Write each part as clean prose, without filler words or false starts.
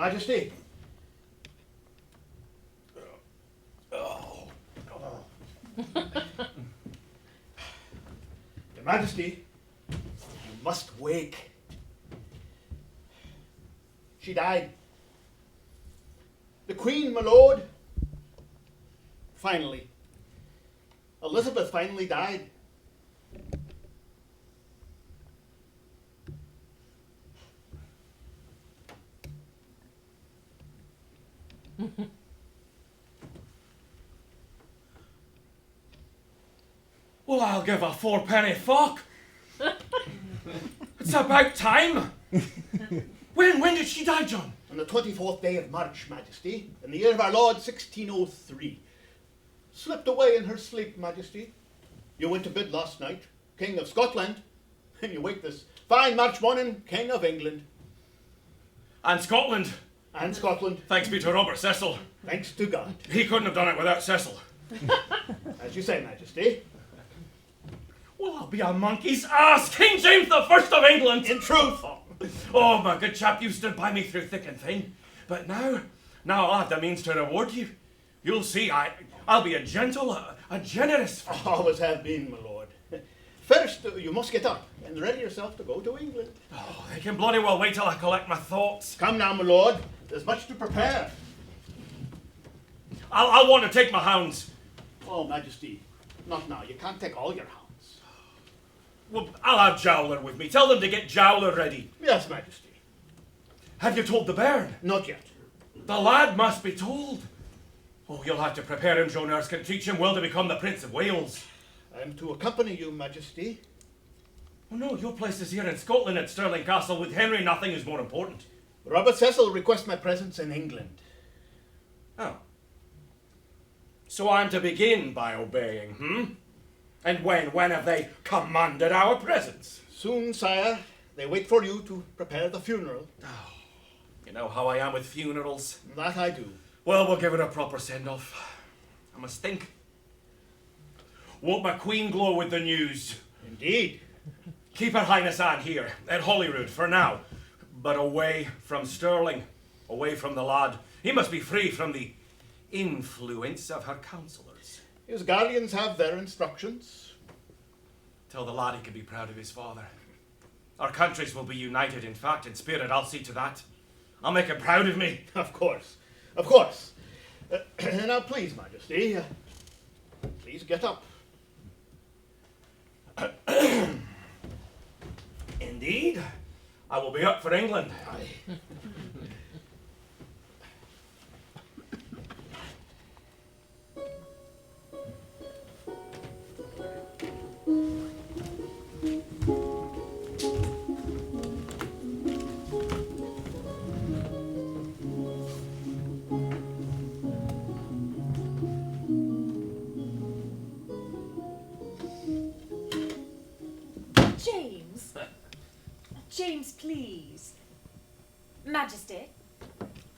Majesty. Your Majesty, you must wake. She died. The Queen, my lord. Finally. Elizabeth finally died. Well, I'll give a fourpenny fuck. It's about time. When did she die, John? On the 24th day of March, Majesty, in the year of our Lord 1603. Slipped away in her sleep, Majesty. You went to bed last night, King of Scotland, and you wake this fine March morning, King of England. And Scotland. And Scotland. Thanks be to Robert Cecil. Thanks to God. He couldn't have done it without Cecil. As you say, Majesty. Well, I'll be a monkey's ass, King James the First of England. In truth. Oh, my good chap, you stood by me through thick and thin. But now I'll have the means to reward you. You'll see, I'll be a gentle, a generous friend. Always have been, my lord. First, you must get up and ready yourself to go to England. Oh, they can bloody well wait till I collect my thoughts. Come now, my lord. There's much to prepare. I'll want to take my hounds. Oh, Majesty, not now. You can't take all your hounds. Well, I'll have Jowler with me. Tell them to get Jowler ready. Yes, Majesty. Have you told the bairn? Not yet. The lad must be told. Oh, you'll have to prepare him, Joe Nurse can teach him well to become the Prince of Wales. I'm to accompany you, Majesty. Oh no, your place is here in Scotland at Stirling Castle. With Henry, nothing is more important. Robert Cecil requests my presence in England. Oh. So I'm to begin by obeying, And when have they commanded our presence? Soon, sire. They wait for you to prepare the funeral. Oh, you know how I am with funerals. That I do. Well, we'll give it a proper send-off. I must think. Won't my queen glow with the news? Indeed. Keep Her Highness Anne here, at Holyrood, for now. But away from Stirling, away from the lad. He must be free from the influence of her counsellors. His guardians have their instructions. Tell the lad he can be proud of his father. Our countries will be united, in fact, in spirit. I'll see to that. I'll make him proud of me. Of course. Of course. Now, please, Majesty, please get up. Indeed. I will be up for England. Aye. James, please. Majesty.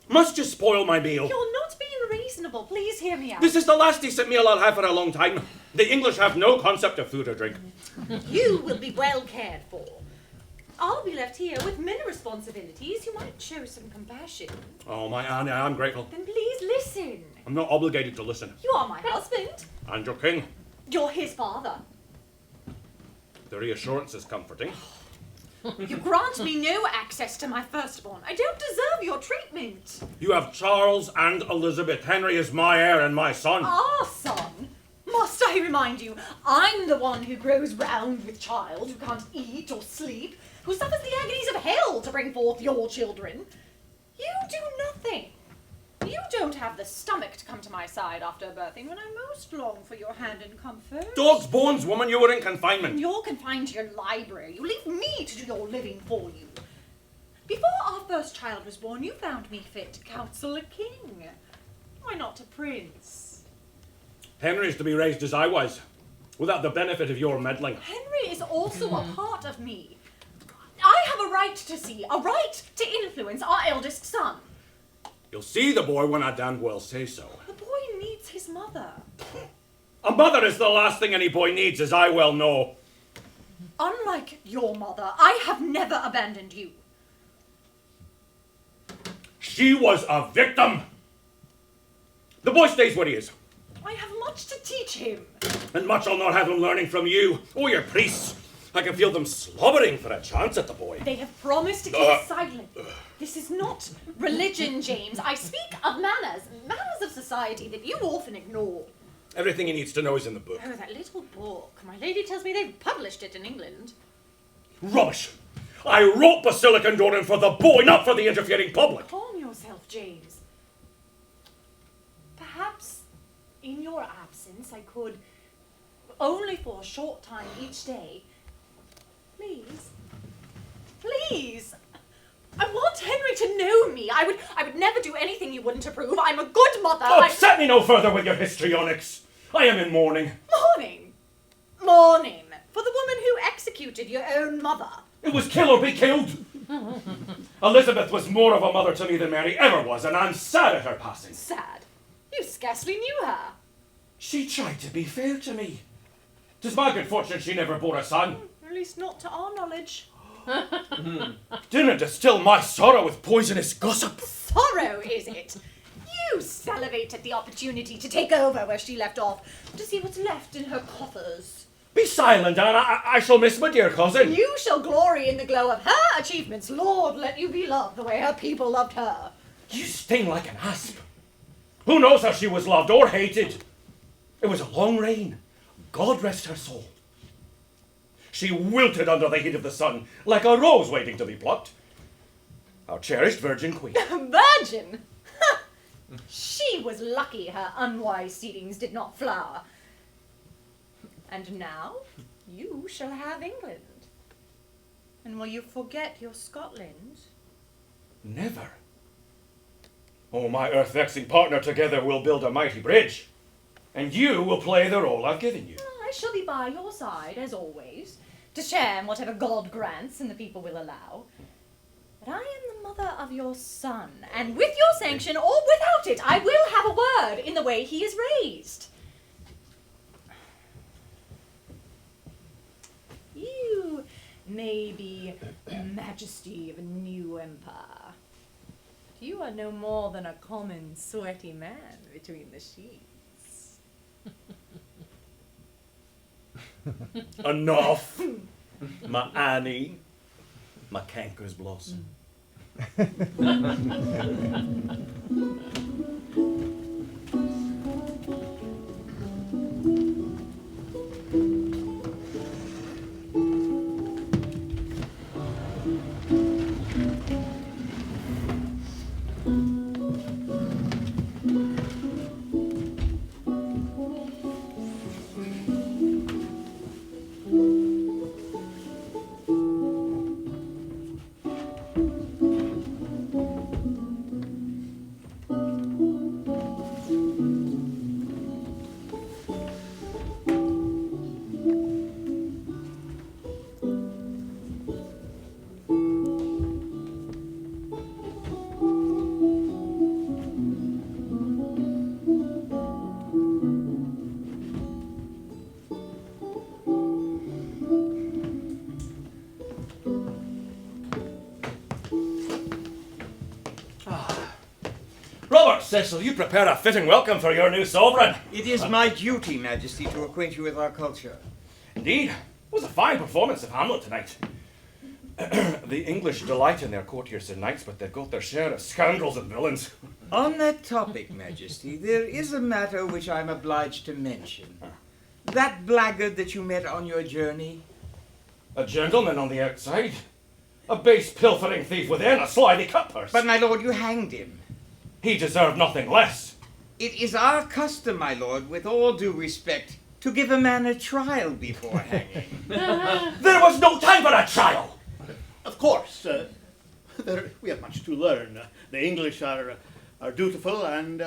Must you spoil my meal? You're not being reasonable. Please hear me out. This is the last decent meal I'll have for a long time. The English have no concept of food or drink. You will be well cared for. I'll be left here with many responsibilities. You might show some compassion. Oh, my Anne, I'm grateful. Then please listen. I'm not obligated to listen. You are my husband. And your king. You're his father. The reassurance is comforting. You grant me no access to my firstborn. I don't deserve your treatment. You have Charles and Elizabeth. Henry is my heir and my son. Our son? Must I remind you, I'm the one who grows round with child, who can't eat or sleep, who suffers the agonies of hell to bring forth your children. You do nothing. You don't have the stomach to come to my side after birthing when I most long for your hand and comfort. Dog's bones, woman, you were in confinement. You're confined to your library. You leave me to do your living for you. Before our first child was born, you found me fit to counsel a king. Why not a prince? Henry is to be raised as I was, without the benefit of your meddling. Henry is also a part of me. I have a right to see, a right to influence our eldest son. You'll see the boy when I damned well say so. The boy needs his mother. A mother is the last thing any boy needs, as I well know. Unlike your mother, I have never abandoned you. she was a victim. The boy stays where he is. I have much to teach him. And much I'll not have him learning from you or your priests. I can feel them slobbering for a chance at the boy. They have promised to keep silent. This is not religion, James. I speak of manners of society that you often ignore. Everything he needs to know is in the book. Oh, that little book. My lady tells me they've published it in England. Rubbish! I wrote Basilic and Doran for the boy, not for the interfering public. Calm yourself, James. Perhaps in your absence I could, only for a short time each day, Please. I want Henry to know me. I would never do anything you wouldn't approve. I'm a good mother. Upset me no further with your histrionics. I am in mourning. Mourning. For the woman who executed your own mother. It was kill or be killed. Elizabeth was more of a mother to me than Mary ever was, and I'm sad at her passing. Sad? You scarcely knew her. She tried to be fair to me. 'Tis my good fortune she never bore a son. At least not to our knowledge. Dinna distill my sorrow with poisonous gossip. Sorrow, is it? You salivate at the opportunity to take over where she left off, to see what's left in her coffers. Be silent, Anne. I shall miss my dear cousin. You shall glory in the glow of her achievements. Lord, let you be loved the way her people loved her. You sting like an asp. Who knows how she was loved or hated? It was a long reign. God rest her soul. She wilted under the heat of the sun, like a rose waiting to be plucked. Our cherished virgin queen. Virgin? She was lucky her unwise seedings did not flower. And now you shall have England. And will you forget your Scotland? Never. Oh, my earth-vexing partner, together we'll build a mighty bridge. And you will play the role I've given you. I shall be by your side, as always, to share in whatever God grants and the people will allow. But I am the mother of your son, and with your sanction or without it, I will have a word in the way he is raised. You may be majesty of a new empire. But you are no more than a common sweaty man between the sheets. Enough, my Annie, my canker's blossom. Cecil, you prepare a fitting welcome for your new sovereign. It is my duty, Majesty, to acquaint you with our culture. Indeed. It was a fine performance of Hamlet tonight. The English delight in their courtiers and knights, but they've got their share of scoundrels and villains. On that topic, Majesty, there is a matter which I'm obliged to mention. That blackguard that you met on your journey. A gentleman on the outside. A base pilfering thief within, a slimy cutpurse. But, my lord, you hanged him. He deserved nothing less. It is our custom, my lord, with all due respect, to give a man a trial before hanging. There was no time for a trial! Of course, we have much to learn. The English are dutiful and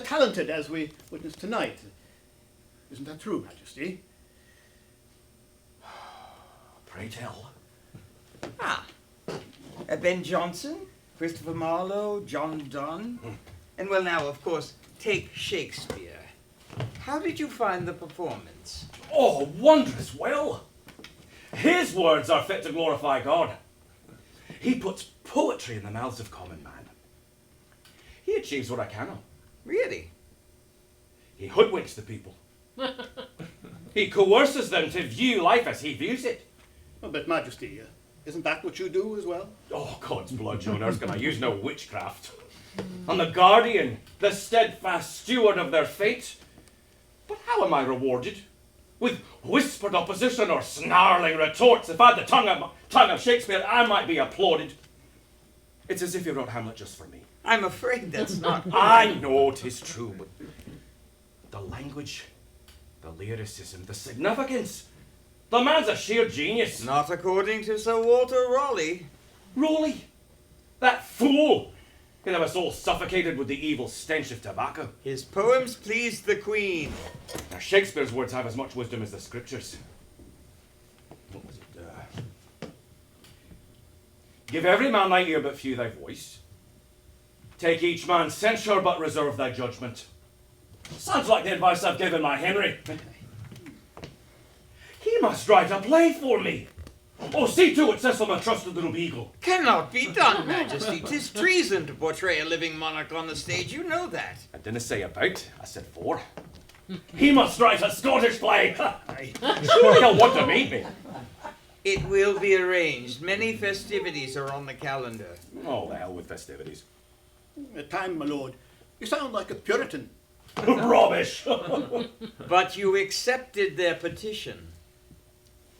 talented, as we witnessed tonight. Isn't that true, Majesty? Pray tell. Ben Jonson, Christopher Marlowe, John Donne, and well now, of course, take Shakespeare. How did you find the performance? Oh, wondrous well. His words are fit to glorify God. He puts poetry in the mouths of common man. He achieves what I cannot. Really? He hoodwinks the people. He coerces them to view life as he views it. Oh, but Majesty, isn't that what you do as well? Oh, God's blood, Joan Erskine, I use no witchcraft. I'm the guardian, the steadfast steward of their fate. But how am I rewarded? With whispered opposition or snarling retorts? If I had the tongue of Shakespeare, I might be applauded. It's as if he wrote Hamlet just for me. I'm afraid that's not. I know 'tis true, but the language, the lyricism, the significance. The man's a sheer genius. Not according to Sir Walter Raleigh. Raleigh, that fool, can have us all suffocated with the evil stench of tobacco. His poems pleased the Queen. Now, Shakespeare's words have as much wisdom as the scriptures. What was it? Give every man thy ear, but few thy voice. Take each man's censure, but reserve thy judgment. Sounds like the advice I've given my Henry. He must write a play for me. Oh, see to it, says my trusted little beagle. Cannot be done, Majesty. 'Tis treason to portray a living monarch on the stage. You know that. I didn't say about, I said for. He must write a Scottish play. Surely he'll want to meet me. It will be arranged. Many festivities are on the calendar. Oh, the hell with festivities. Time, my lord. You sound like a Puritan. Rubbish. But you accepted their petition.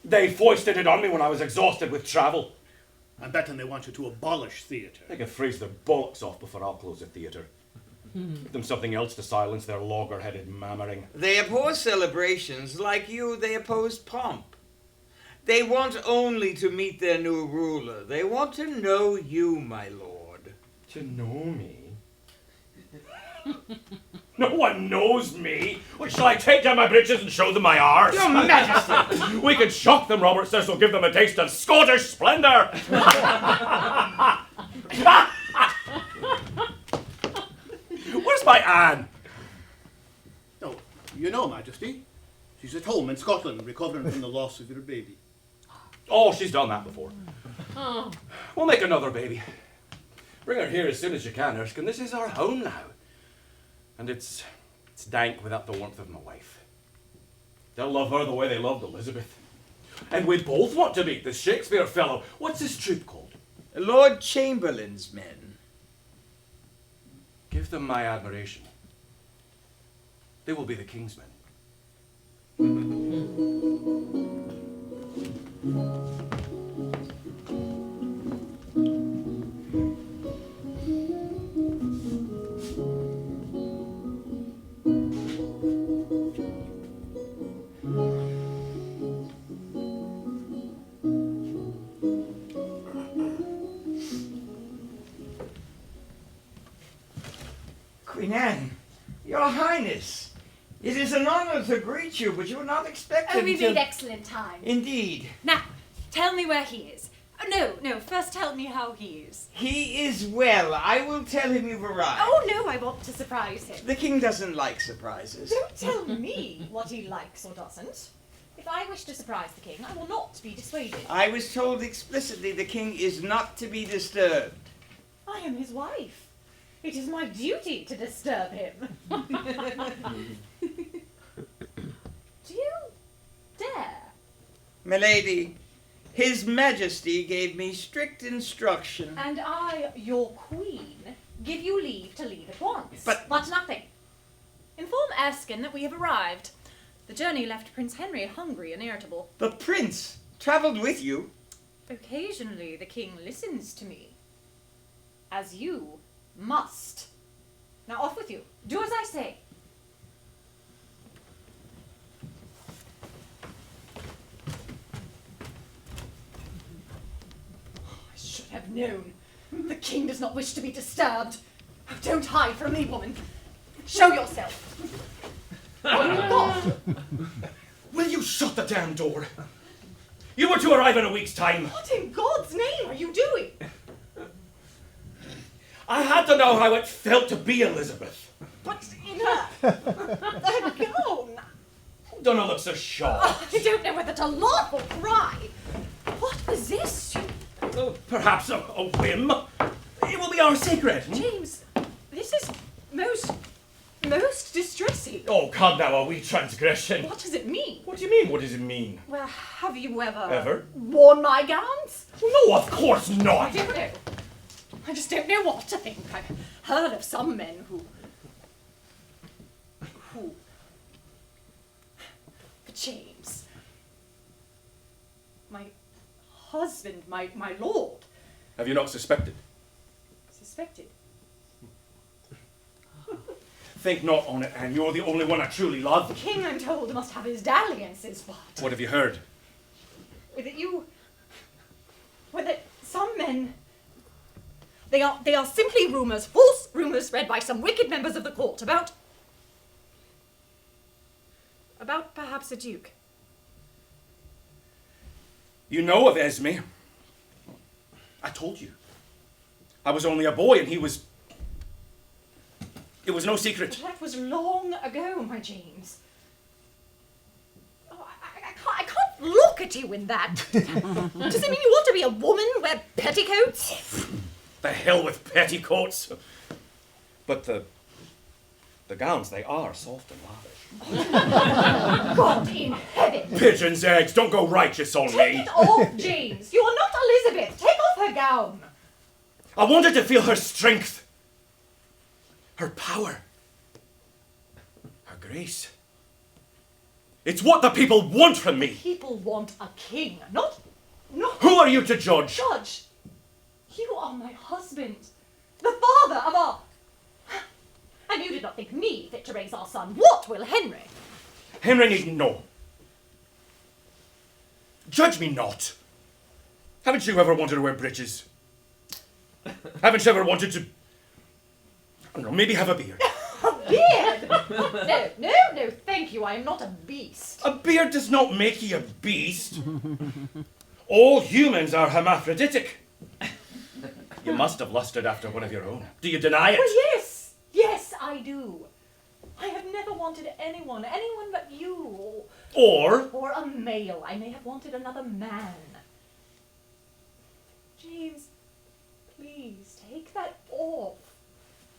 They foisted it on me when I was exhausted with travel. I'm betting they want you to abolish theatre. They can freeze their bollocks off before I'll close the theatre. Give them something else to silence their logger-headed mammering. They abhor celebrations. Like you, they oppose pomp. They want only to meet their new ruler. They want to know you, my lord. To know me? No one knows me. What, shall I take down my breeches and show them my arse? Your Majesty! We can shock them, Robert says, will give them a taste of Scottish splendour. Where's my Anne? Oh, you know, Majesty, she's at home in Scotland recovering from the loss of your baby. Oh, she's done that before. Oh. We'll make another baby. Bring her here as soon as you can, Erskine. This is our home now. And it's dank without the warmth of my wife. They'll love her the way they loved Elizabeth. And we both want to meet this Shakespeare fellow. What's his troop called? Lord Chamberlain's men. Give them my admiration. They will be the king's men. Queen Anne, Your Highness, it is an honor to greet you, but you were not expected Oh, we to... made excellent time. Indeed. Now, tell me where he is. No, first tell me how he is. He is well. I will tell him you've arrived. Oh, no, I want to surprise him. The king doesn't like surprises. Don't tell me what he likes or doesn't. If I wish to surprise the king, I will not be dissuaded. I was told explicitly the king is not to be disturbed. I am his wife. It is my duty to disturb him. Do you dare? Milady, His Majesty gave me strict instruction. And I, your queen, give you leave to leave at once. But nothing. Inform Erskine that we have arrived. The journey left Prince Henry hungry and irritable. The prince travelled with you. Occasionally the king listens to me. As you must. Now off with you. Do as I say. I should have known. The king does not wish to be disturbed. Oh, don't hide from me, woman. Show yourself. Oh, God. Will you shut the damn door? You were to arrive in a week's time. What in God's name are you doing? I had to know how it felt to be Elizabeth. But in her gown. Don't look so shocked. I don't know whether to laugh or cry. What was this? Perhaps a whim. It will be our secret. James, this is most distressing. Oh, come now, a wee transgression. What does it mean? What do you mean, what does it mean? Well, have you ever... Ever? Worn my gowns? No, of course I not. don't know. I just don't know what to think. I've heard of some men who... But James... My husband, my lord... Have you not suspected? Suspected? Think not on it, Anne. You're the only one I truly love. The king, I'm told, must have his dalliances, but... What have you heard? That you... Well, that some men... They are simply rumours, false rumours spread by some wicked members of the court about perhaps a duke. You know of Esme. I told you. I was only a boy and he was... It was no secret. But that was long ago, my James. Oh, I can't look at you in that. Does it mean you want to be a woman, wear petticoats? The hell with petticoats. But the gowns, they are soft and lavish. God in heaven! Pigeon's eggs, don't go righteous on Take me. it off, James. You are not Elizabeth. Take off her gown. I wanted to feel her strength. Her power. Her grace. It's what the people want from me. People want a king, not... Who are you to judge? Judge, you are my husband, the father of our... And you did not think me fit to raise our son. What will Henry? Henry needn't know. Judge me not. Haven't you ever wanted to wear breeches? Haven't you ever wanted to... I don't know, maybe have a beard? A beard? No, thank you. I am not a beast. A beard does not make you a beast. All humans are hermaphroditic. You must have lusted after one of your own. Do you deny it? Well, yes, I do. I have never wanted anyone but you. Or a male. I may have wanted another man. James, please, take that off.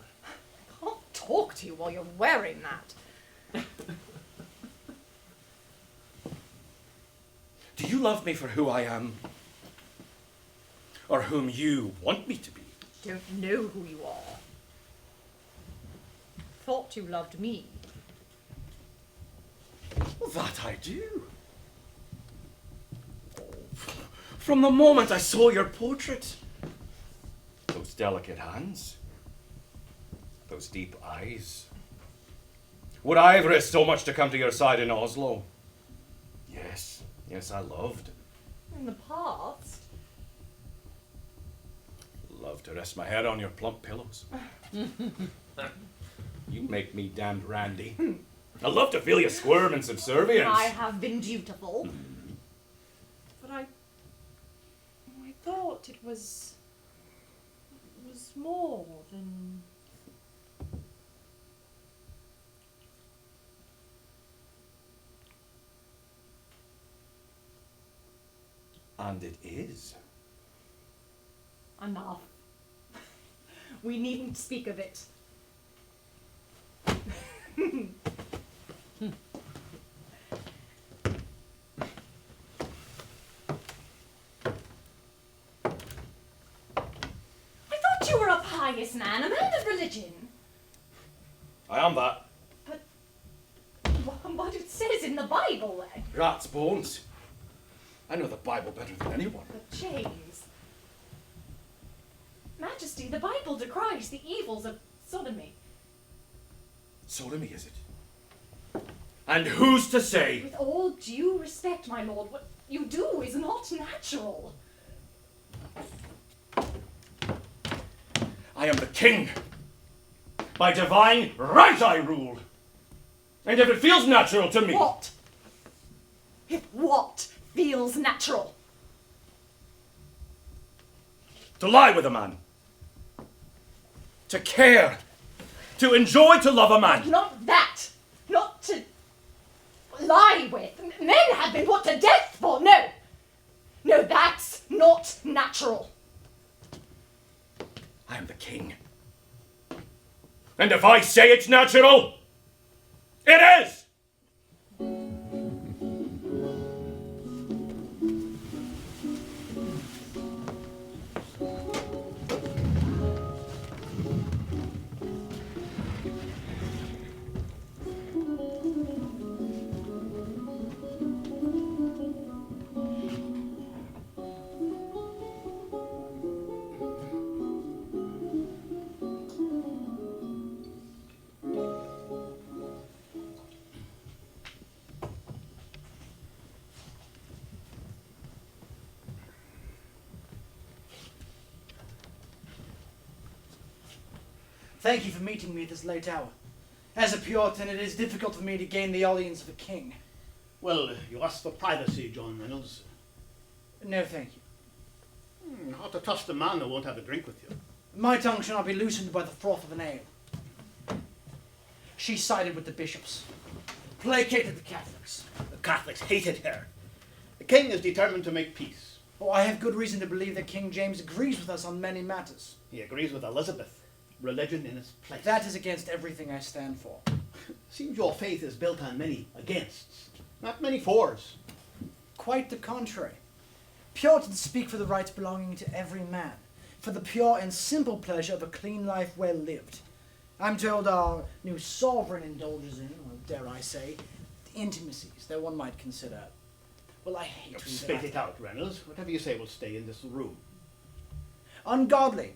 I can't talk to you while you're wearing that. do you love me for who I am? Or whom you want me to be? Don't know who you are. Thought you loved me. That I do. From the moment I saw your portrait. Those delicate hands. Those deep eyes. Would I have risked so much to come to your side in Oslo? Yes, I loved. In the past? Love to rest my head on your plump pillows. You make me damned randy. I love to feel you squirm in subservience. I have been dutiful. But I thought it was more than... And it is. Enough. We needn't speak of it. I thought you were a pious man, a man of religion. I am that. But what it says in the Bible. Rat's bones. I know the Bible better than anyone. But James, Majesty, the Bible decries the evils of sodomy. Sodomy, is it? And who's to say? With all due respect, my lord, what you do is not natural. I am the king. By divine right I rule. And if it feels natural to me... What? If what feels natural? To lie with a man. To care. To enjoy to love a man. Not that. Not to lie with. Men have been put to death for. No. No, that's not natural. I am the king. And if I say it's natural, it is! Thank you for meeting me at this late hour. As a Puritan, it is difficult for me to gain the audience of a king. Well, you asked for privacy, John Reynolds. No, thank you. How to trust a man who won't have a drink with you? My tongue shall not be loosened by the froth of an ale. She sided with the bishops, placated the Catholics. The Catholics hated her. The king is determined to make peace. Oh, I have good reason to believe that King James agrees with us on many matters. He agrees with Elizabeth. Religion in its place. That is against everything I stand for. Seems your faith is built on many againsts, not many fors. Quite the contrary. Puritans speak for the rights belonging to every man, for the pure and simple pleasure of a clean life well lived. I'm told our new sovereign indulges in, or dare I say, intimacies that one might consider. Well, I hate to Spit it out, Reynolds. Whatever you say will stay in this room. Ungodly.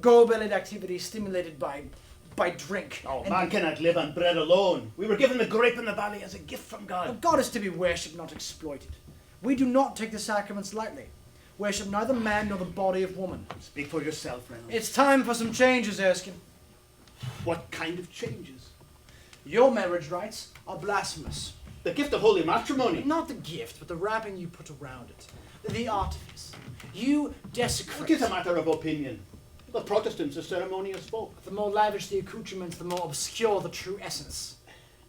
Go-bellied activity stimulated by drink. Oh, man cannot live on bread alone. We were given the grape in the valley as a gift from God. God is to be worshipped, not exploited. We do not take the sacraments lightly. Worship neither man nor the body of woman. Speak for yourself, Reynolds. It's time for some changes, Erskine. What kind of changes? Your marriage rites are blasphemous. The gift of holy matrimony. Not the gift, but the wrapping you put around it. The artifice. You desecrate. It is a matter of opinion. The Protestants are ceremonious folk. The more lavish the accoutrements, the more obscure the true essence.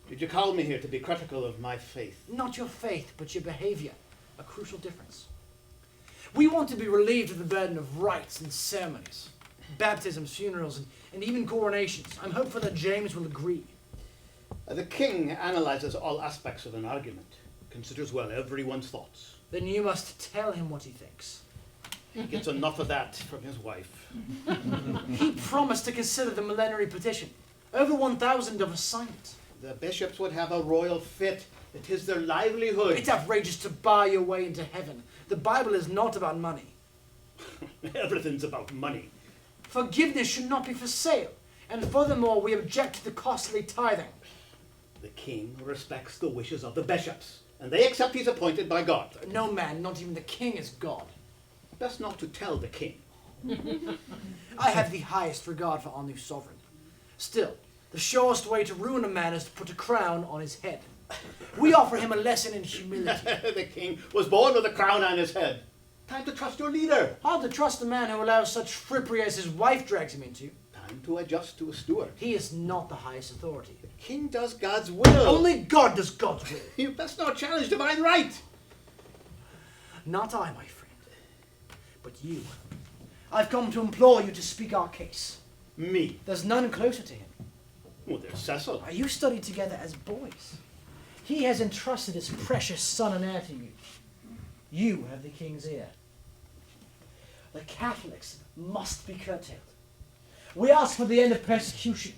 Did you call me here to be critical of my faith? Not your faith, but your behavior. A crucial difference. We want to be relieved of the burden of rites and ceremonies. Baptisms, funerals, and even coronations. I'm hopeful that James will agree. The king analyzes all aspects of an argument, considers well everyone's thoughts. Then you must tell him what he thinks. He gets enough of that from his wife. He promised to consider the millenary petition. Over 1,000 of us signed it. The bishops would have a royal fit. It is their livelihood. It's outrageous to buy your way into heaven. The Bible is not about money. Everything's about money. Forgiveness should not be for sale. And furthermore, we object to the costly tithing. The king respects the wishes of the bishops, and they accept he's appointed by God. No man, not even the king, is God. Best not to tell the king. I have the highest regard for our new sovereign. Still, the surest way to ruin a man is to put a crown on his head. We offer him a lesson in humility. The king was born with a crown on his head. Time to trust your leader. Hard to trust a man who allows such frippery as his wife drags him into. Time to adjust to a steward. He is not the highest authority. The king does God's will. Only God does God's will. You best not challenge divine right. Not I, my friend, but you. I've come to implore you to speak our case. Me? There's none closer to him. Well, there's Cecil. You studied together as boys. He has entrusted his precious son and heir to you. You have the king's ear. The Catholics must be curtailed. We ask for the end of persecution,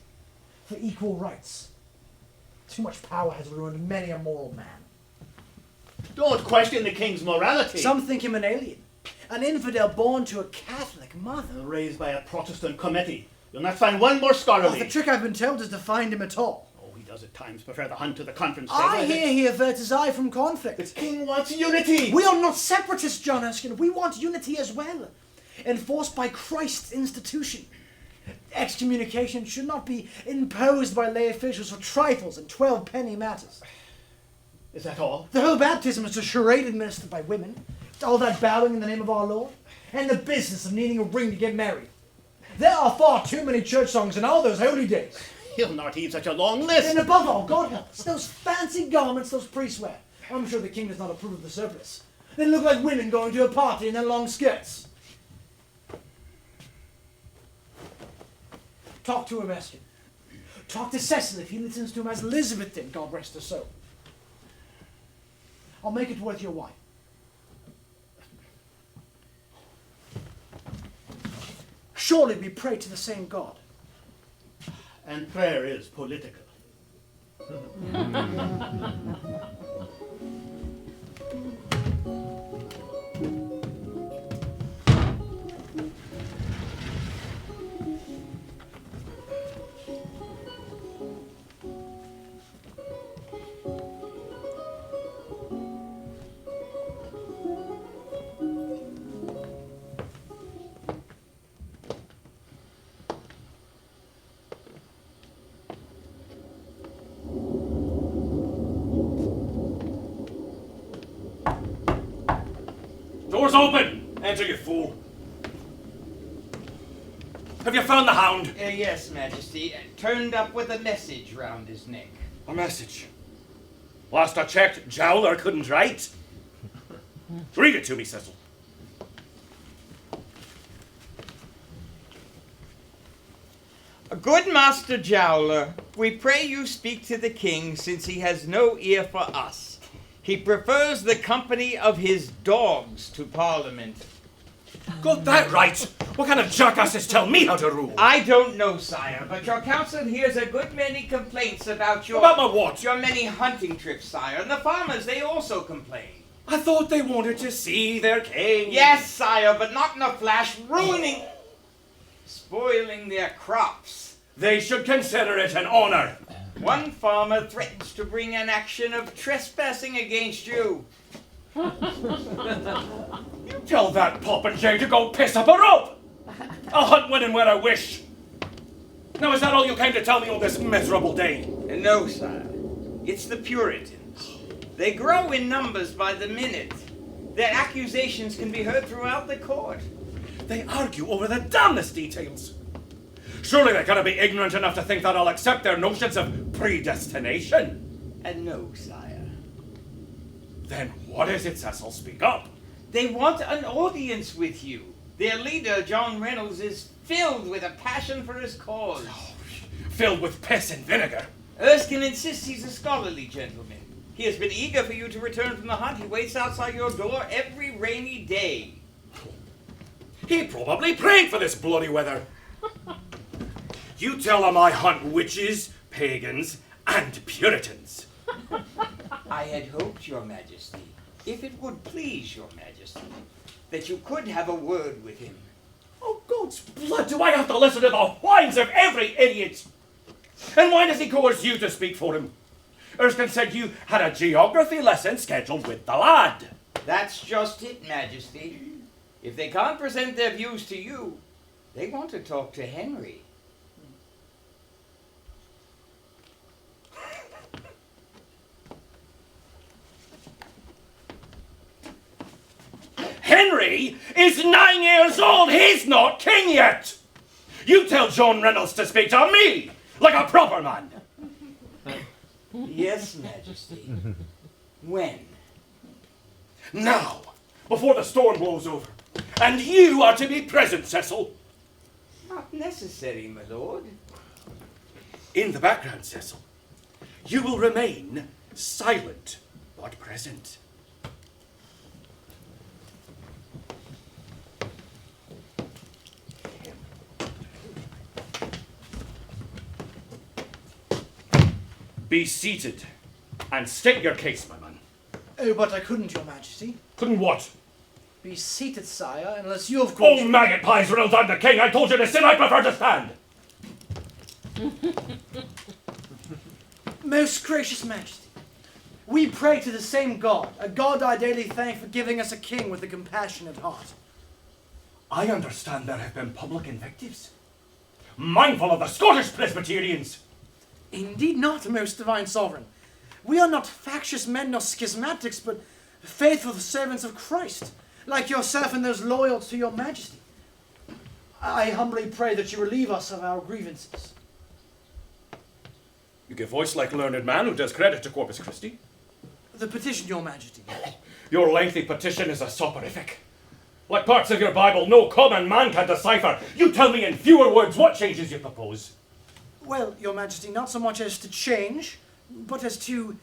for equal rights. Too much power has ruined many a moral man. Don't question the king's morality. Some think him an alien, an infidel born to a Catholic mother. Raised by a Protestant committee. You'll not find one more scholarly. The trick I've been told is to find him at all. Oh, he does at times prefer the hunt to the conference. I hear he averts his eye from conflict. The king wants unity. We are not separatists, John Erskine. We want unity as well, enforced by Christ's institution. Excommunication should not be imposed by lay officials for trifles and 12-penny matters. Is that all? The whole baptism is a charade administered by women. All that bowing in the name of our Lord, and the business of needing a ring to get married. There are far too many church songs in all those holy days. He'll not heed such a long list. And above all, God help us, those fancy garments those priests wear. I'm sure the king does not approve of the surplice. They look like women going to a party in their long skirts. Talk to him, Erskine. Talk to Cecil if he listens to him as Elizabeth did, God rest her soul. I'll make it worth your while. Surely we pray to the same God. And prayer is political. Door's open! Enter, you fool. Have you found the hound? Yes, Majesty. Turned up with a message round his neck. A message. Last I checked, Jowler couldn't write. Read it to me, Cecil. Good Master Jowler, we pray you speak to the king, since he has no ear for us. He prefers the company of his dogs to Parliament. Got that right! What kind of jackasses tell me how to rule? I don't know, sire, but your council hears a good many complaints about your... About my what? Your many hunting trips, sire, and the farmers, they also complain. I thought they wanted to see their king. Yes, sire, but not in a flash, ruining... spoiling their crops. They should consider it an honor. One farmer threatens to bring an action of trespassing against you. You tell that popinjay to go piss up a rope! I'll hunt when and where I wish. Now, is that all you came to tell me on this miserable day? No, sire. It's the Puritans. They grow in numbers by the minute. Their accusations can be heard throughout the court. They argue over the damnedest details. Surely they're gonna be ignorant enough to think that I'll accept their notions of predestination. No, sire. Then what is it, Cecil? Speak up. They want an audience with you. Their leader, John Reynolds, is filled with a passion for his cause. Filled with piss and vinegar. Erskine insists he's a scholarly gentleman. He has been eager for you to return from the hunt. He waits outside your door every rainy day. He probably prayed for this bloody weather. You tell him I hunt witches, pagans, and Puritans. I had hoped, Your Majesty, if it would please Your Majesty, that you could have a word with him. Oh, God's blood, do I have to listen to the whines of every idiot? And why does he coerce you to speak for him? Erskine said you had a geography lesson scheduled with the lad. That's just it, Majesty. If they can't present their views to you, they want to talk to Henry. Henry is 9 years old. He's not king yet. You tell John Reynolds to speak to me like a proper man. Yes, Majesty. When? Now, before the storm blows over. And you are to be present, Cecil. Not necessary, my lord. In the background, Cecil. You will remain silent but present. Be seated and state your case, my man. Oh, but I couldn't, Your Majesty. Couldn't what? Be seated, sire, unless you, of course... Oh, maggot pies, Reynolds, I'm the king. I told you to sit. I prefer to stand. Most gracious Majesty, we pray to the same God, a God I daily thank for giving us a king with a compassionate heart. I understand there have been public invectives. Mindful of the Scottish Presbyterians. Indeed not, most divine sovereign. We are not factious men nor schismatics, but faithful servants of Christ, like yourself and those loyal to your majesty. I humbly pray that you relieve us of our grievances. You give voice like a learned man who does credit to Corpus Christi. The petition, your majesty. Your lengthy petition is a soporific. Like parts of your Bible no common man can decipher. You tell me in fewer words what changes you propose. Well, Your Majesty, not so much as to change, but as to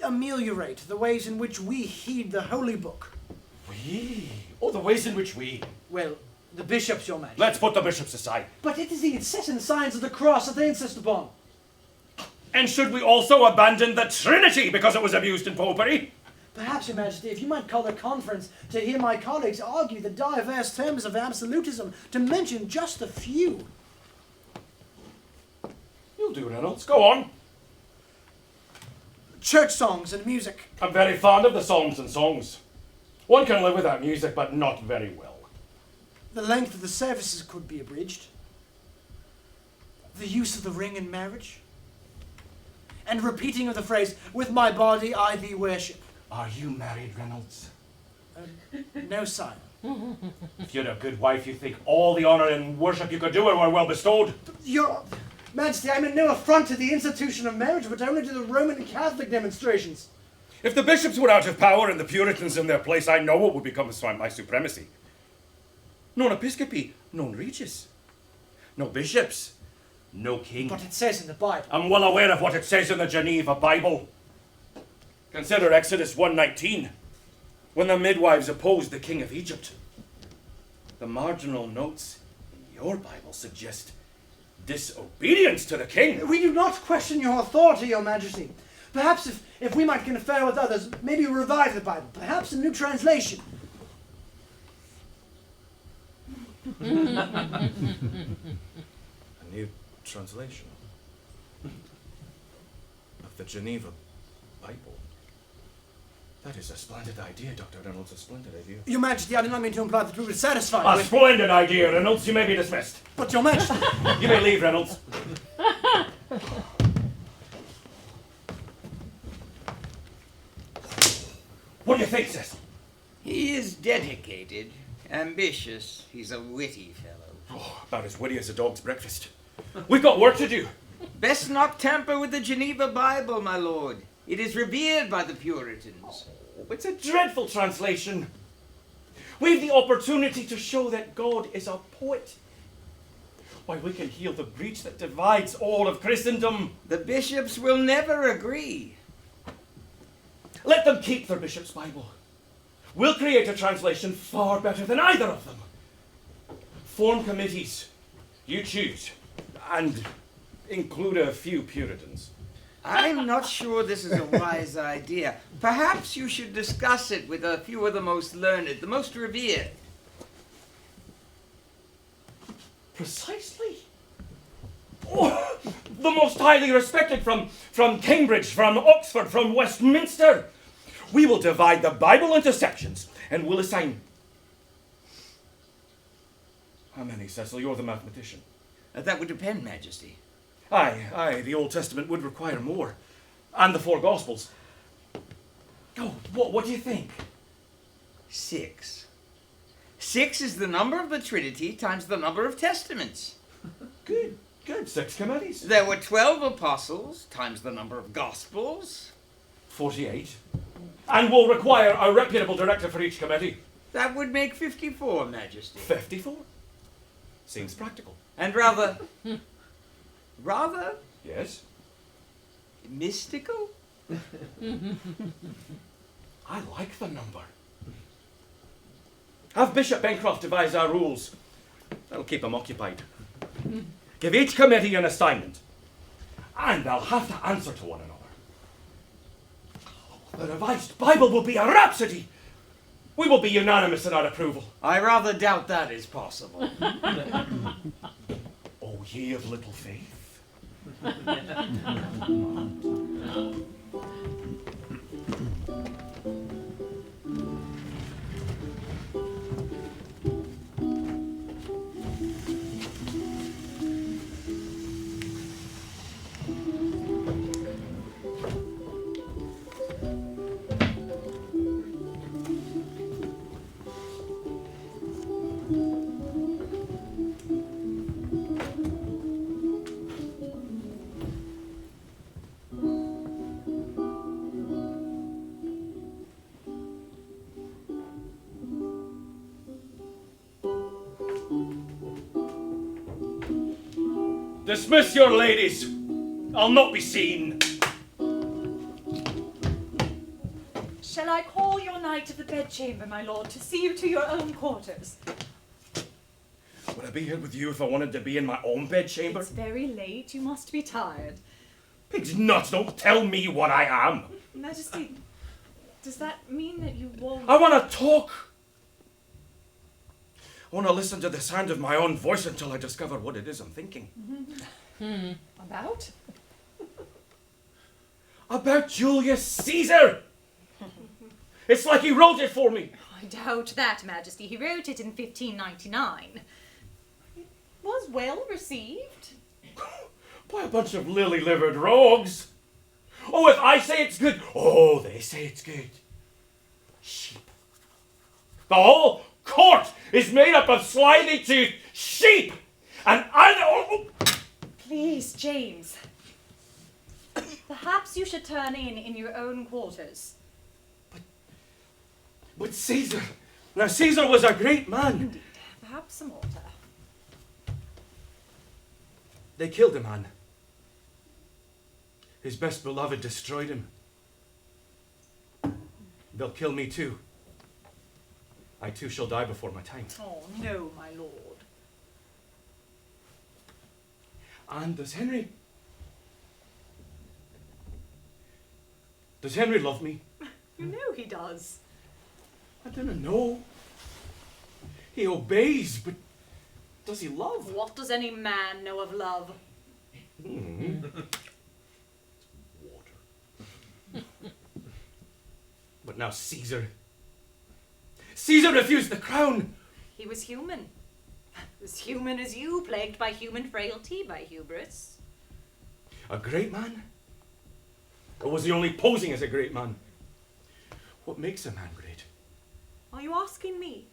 ameliorate the ways in which we heed the Holy Book. We? Oh, the ways in which we. Well, the bishops, Your Majesty. Let's put the bishops aside. But it is the incessant signs of the cross that they insist upon. And should we also abandon the Trinity because it was abused in popery? Perhaps, Your Majesty, if you might call a conference to hear my colleagues argue the diverse terms of absolutism, to mention just a few. You'll do, Reynolds. Go on. Church songs and music. I'm very fond of the psalms and songs. One can live without music, but not very well. The length of the services could be abridged. The use of the ring in marriage. And repeating of the phrase, "With my body I thee worship." Are you married, Reynolds? No, sire. If you're a good wife, you think all the honour and worship you could do were well bestowed. Your Majesty, I mean no affront to the institution of marriage, but only to the Roman Catholic demonstrations. If the bishops were out of power and the Puritans in their place, I know what would become of my supremacy. Non episcopi, non regis. No bishops, no king. But it says in the Bible. I'm well aware of what it says in the Geneva Bible. Consider Exodus 1:19, when the midwives opposed the king of Egypt. The marginal notes in your Bible suggest disobedience to the king. We do not question your authority, Your Majesty. Perhaps if we might confer with others, maybe revive the Bible. Perhaps a new translation. A new translation of the Geneva Bible. That is a splendid idea, Dr. Reynolds, a splendid idea. Your Majesty, I did not mean to imply that we were satisfied A with... splendid idea, Reynolds. You may be dismissed. But, Your Majesty... You may leave, Reynolds. What do you think, Cecil? He is dedicated, ambitious. He's a witty fellow. Oh, about as witty as a dog's breakfast. We've got work to do. Best not tamper with the Geneva Bible, my lord. It is revered by the Puritans. Oh, it's a dreadful translation. We've the opportunity to show that God is a poet. Why, we can heal the breach that divides all of Christendom. The bishops will never agree. Let them keep their bishop's Bible. We'll create a translation far better than either of them. Form committees. You choose. And include a few Puritans. I'm not sure this is a wise idea. Perhaps you should discuss it with a few of the most learned, the most revered. Precisely. Oh, the most highly respected from Cambridge, from Oxford, from Westminster. We will divide the Bible into sections, and we'll assign... How many, Cecil? You're the mathematician. That would depend, Majesty. Aye, the Old Testament would require more. And the 4 Gospels. Oh, what do you think? 6. 6 is the number of the Trinity times the number of Testaments. Good. 6 committees. There were 12 apostles times the number of Gospels. 48. And we'll require a reputable director for each committee. That would make 54, Majesty. 54. Seems practical. And rather... Yes? mystical? I like the number. Have Bishop Bencroft devise our rules. That'll keep them occupied. Give each committee an assignment. And they'll have to answer to one another. The revised Bible will be a rhapsody. We will be unanimous in our approval. I rather doubt that is possible. O ye of little faith. Dismiss your ladies. I'll not be seen. Shall I call your knight of the bedchamber, my lord, to see you to your own quarters? Would I be here with you if I wanted to be in my own bedchamber? It's very late. You must be tired. Pig's nuts, don't tell me what I am. Majesty, does that mean that you won't... I want to talk. I want to listen to the sound of my own voice until I discover what it is I'm thinking. About? About Julius Caesar. It's like he wrote it for me. I doubt that, Majesty. He wrote it in 1599. It was well received. By a bunch of lily-livered rogues. Oh, if I say it's good, oh, they say it's good. Sheep. The whole court is made up of slimy-toothed sheep. And I know... Please, James. Perhaps you should turn in your own quarters. But Caesar... Now, Caesar was a great man. Indeed. Perhaps some water. They killed a man. His best beloved destroyed him. They'll kill me too. I too shall die before my time. Oh, no, my lord. And does Henry love me? You know he does. I don't know. He obeys, but does he love? What does any man know of love? Water. But now Caesar refused the crown. He was human. As human as you, plagued by human frailty, by hubris. A great man? Or was he only posing as a great man? What makes a man great? Are you asking me?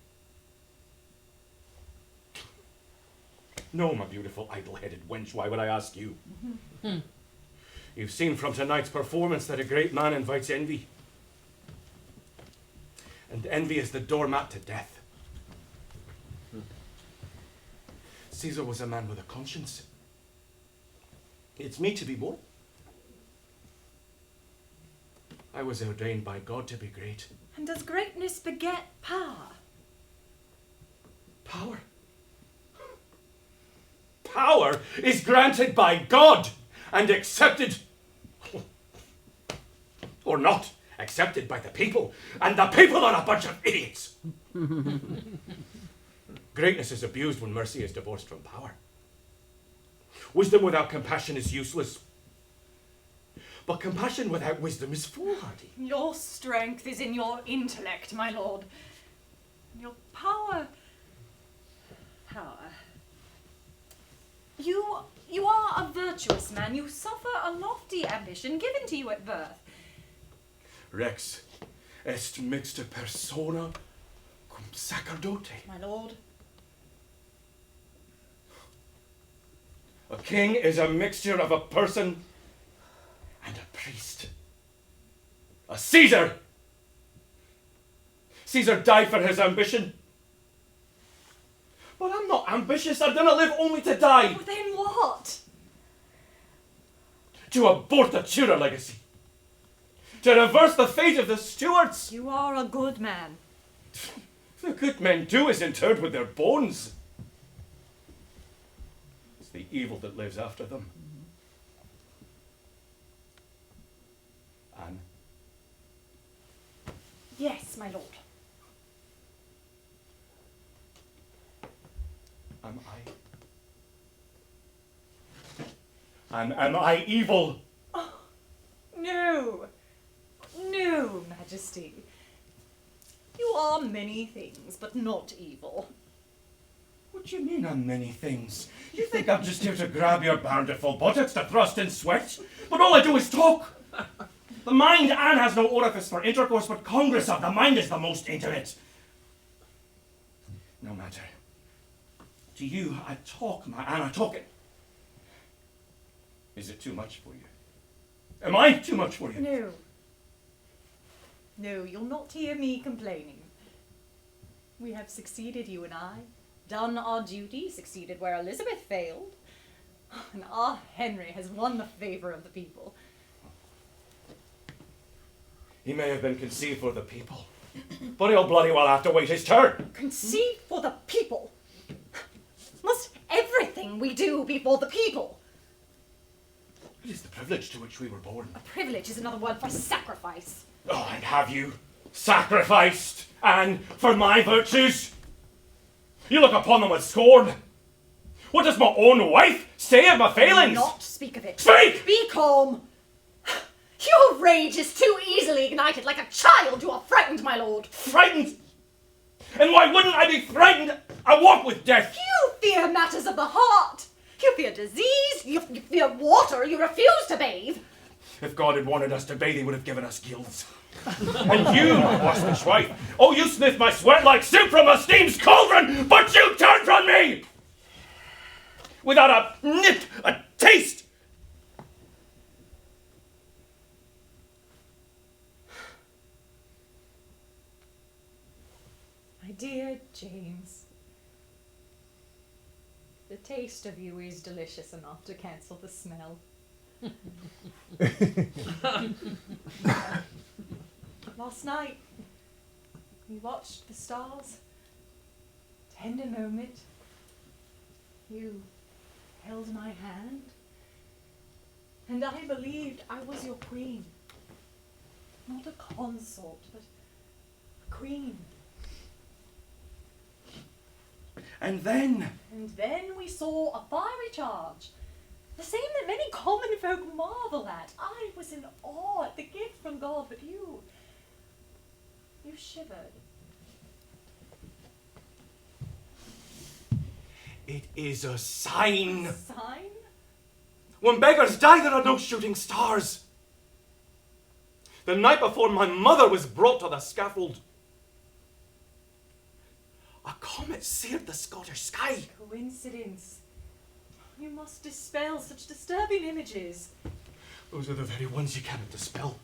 No, my beautiful idle-headed wench, why would I ask you? You've seen from tonight's performance that a great man invites envy. And envy is the doormat to death. Caesar was a man with a conscience. It's me to be more. I was ordained by God to be great. And does greatness beget power? Power? Power is granted by God and accepted, or not accepted by the people, and the people are a bunch of idiots. Greatness is abused when mercy is divorced from power. Wisdom without compassion is useless. But compassion without wisdom is foolhardy. Your strength is in your intellect, my lord. Your power... You are a virtuous man. You suffer a lofty ambition given to you at birth. Rex est mixta persona cum sacerdote. My lord. A king is a mixture of a person and a priest. A Caesar! Caesar died for his ambition. But I'm not ambitious. I didn't live only to die. Well, then what? To abort the Tudor legacy. To reverse the fate of the Stuarts. You are a good man. The good men do is interred with their bones. It's the evil that lives after them. Anne? Yes, my lord. Am I evil? Oh, no. No, Majesty. You are many things, but not evil. What do you mean I'm many things? You think I'm just here to grab your bountiful buttocks to thrust in sweat? But all I do is talk. The mind, Anne, has no orifice for intercourse, but congress of the mind is the most intimate. No matter. To you, I talk, my Anne, I talk it. Is it too much for you? Am I too much for you? No. No, you'll not hear me complaining. We have succeeded, you and I. Done our duty, succeeded where Elizabeth failed. And our Henry has won the favour of the people. He may have been conceived for the people, but he'll bloody well have to wait his turn. Conceived for the people? Must everything we do be for the people? It is the privilege to which we were born. A privilege is another word for sacrifice. Oh, and have you sacrificed, Anne, for my virtues? You look upon them with scorn. What does my own wife say of my failings? Do not speak of it. Speak! Be calm. Your rage is too easily ignited. Like a child, you are frightened, my lord. Frightened? And why wouldn't I be frightened? I walk with death. You fear matters of the heart. You fear disease. You fear water. You refuse to bathe. If God had wanted us to bathe, he would have given us gills. And you, my waspish wife, oh, you sniff my sweat like soup from a steam's cauldron, but you turn from me! Without a nip, a taste! My dear James, the taste of you is delicious enough to cancel the smell. Last night, we watched the stars. Tender moment. You held my hand, and I believed I was your queen. Not a consort, but a queen. And then we saw a fiery charge, the same that many common folk marvel at. I was in awe at the gift from God, but you shivered. it is a sign. Sign? When beggars die, there are no shooting stars. The night before my mother was brought to the scaffold, a comet seared the Scottish sky. Coincidence. You must dispel such disturbing images. Those are the very ones you cannot dispel.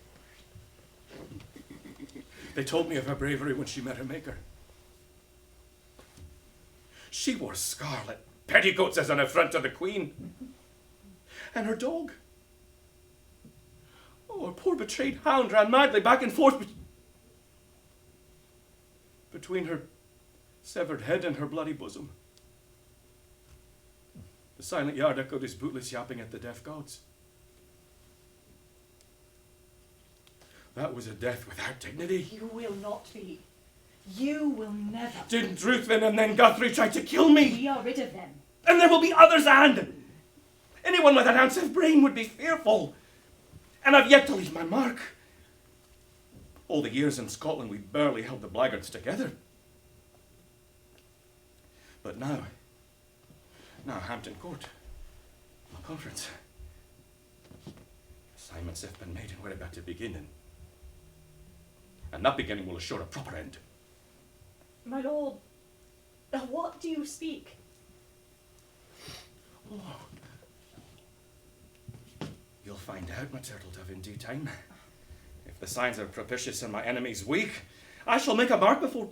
They told me of her bravery when she met her maker. She wore scarlet petticoats as an affront to the Queen. And her dog. Oh, her poor betrayed hound ran madly back and forth between her severed head and her bloody bosom. The silent yard echoed his bootless yapping at the deaf gods. That was a death without dignity. You will not be. You will never. Didn't Ruthven and then Guthrie try to kill me? We are rid of them. And there will be others, and anyone with an ounce of brain would be fearful. And I've yet to leave my mark. All the years in Scotland we barely held the blackguards together. But now Hampton Court, a conference. Assignments have been made and we're about to begin, and that beginning will assure a proper end. My lord, of what do you speak? Oh. You'll find out, my turtle dove, in due time. If the signs are propitious and my enemies weak, I shall make a mark before...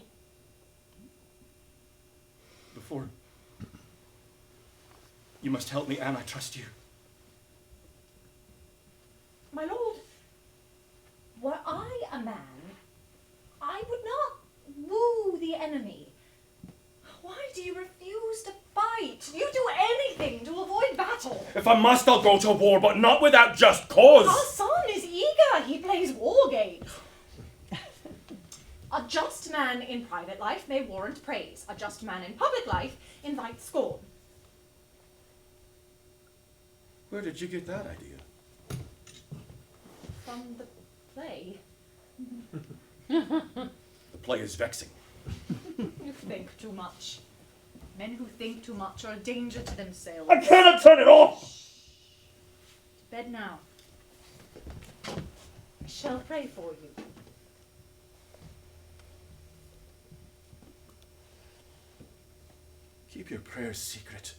You must help me, Anne, I trust you. My lord, were I a man, I would not woo the enemy. Why do you refuse to fight? You do anything to avoid battle. If I must, I'll go to war, but not without just cause. Our son is eager. He plays war games. A just man in private life may warrant praise. A just man in public life invites scorn. Where did you get that idea? From the play. The play is vexing. You think too much. Men who think too much are a danger to themselves. I cannot turn it off! To bed now. I shall pray for you. Keep your prayers secret.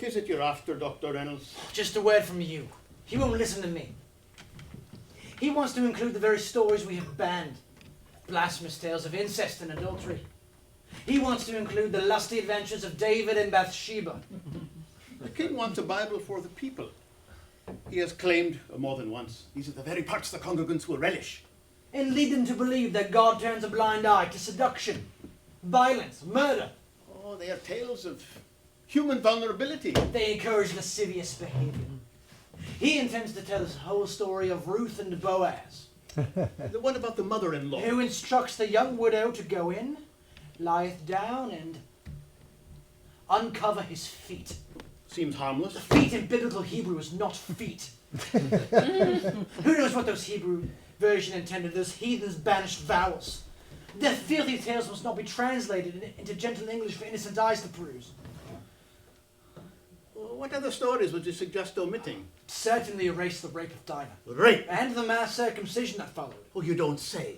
is it you're after, Dr. Reynolds? Just a word from you. He won't listen to me. He wants to include the very stories we have banned. Blasphemous tales of incest and adultery. He wants to include the lusty adventures of David and Bathsheba. The king wants a Bible for the people. He has claimed more than once, these are the very parts the congregants will relish. And lead them to believe that God turns a blind eye to seduction, violence, murder. Oh, they are tales of human vulnerability. They encourage lascivious behavior. He intends to tell this whole story of Ruth and Boaz. The one about the mother-in-law. Who instructs the young widow to go in, lieth down, and uncover his feet. Seems harmless. The feet in biblical Hebrew is not feet. Who knows what those Hebrew version intended, those heathens banished vowels. Their filthy tales must not be translated into gentle English for innocent eyes to peruse. What other stories would you suggest omitting? Certainly erase the rape of Dinah. Rape? And the mass circumcision that followed. Oh, you don't say.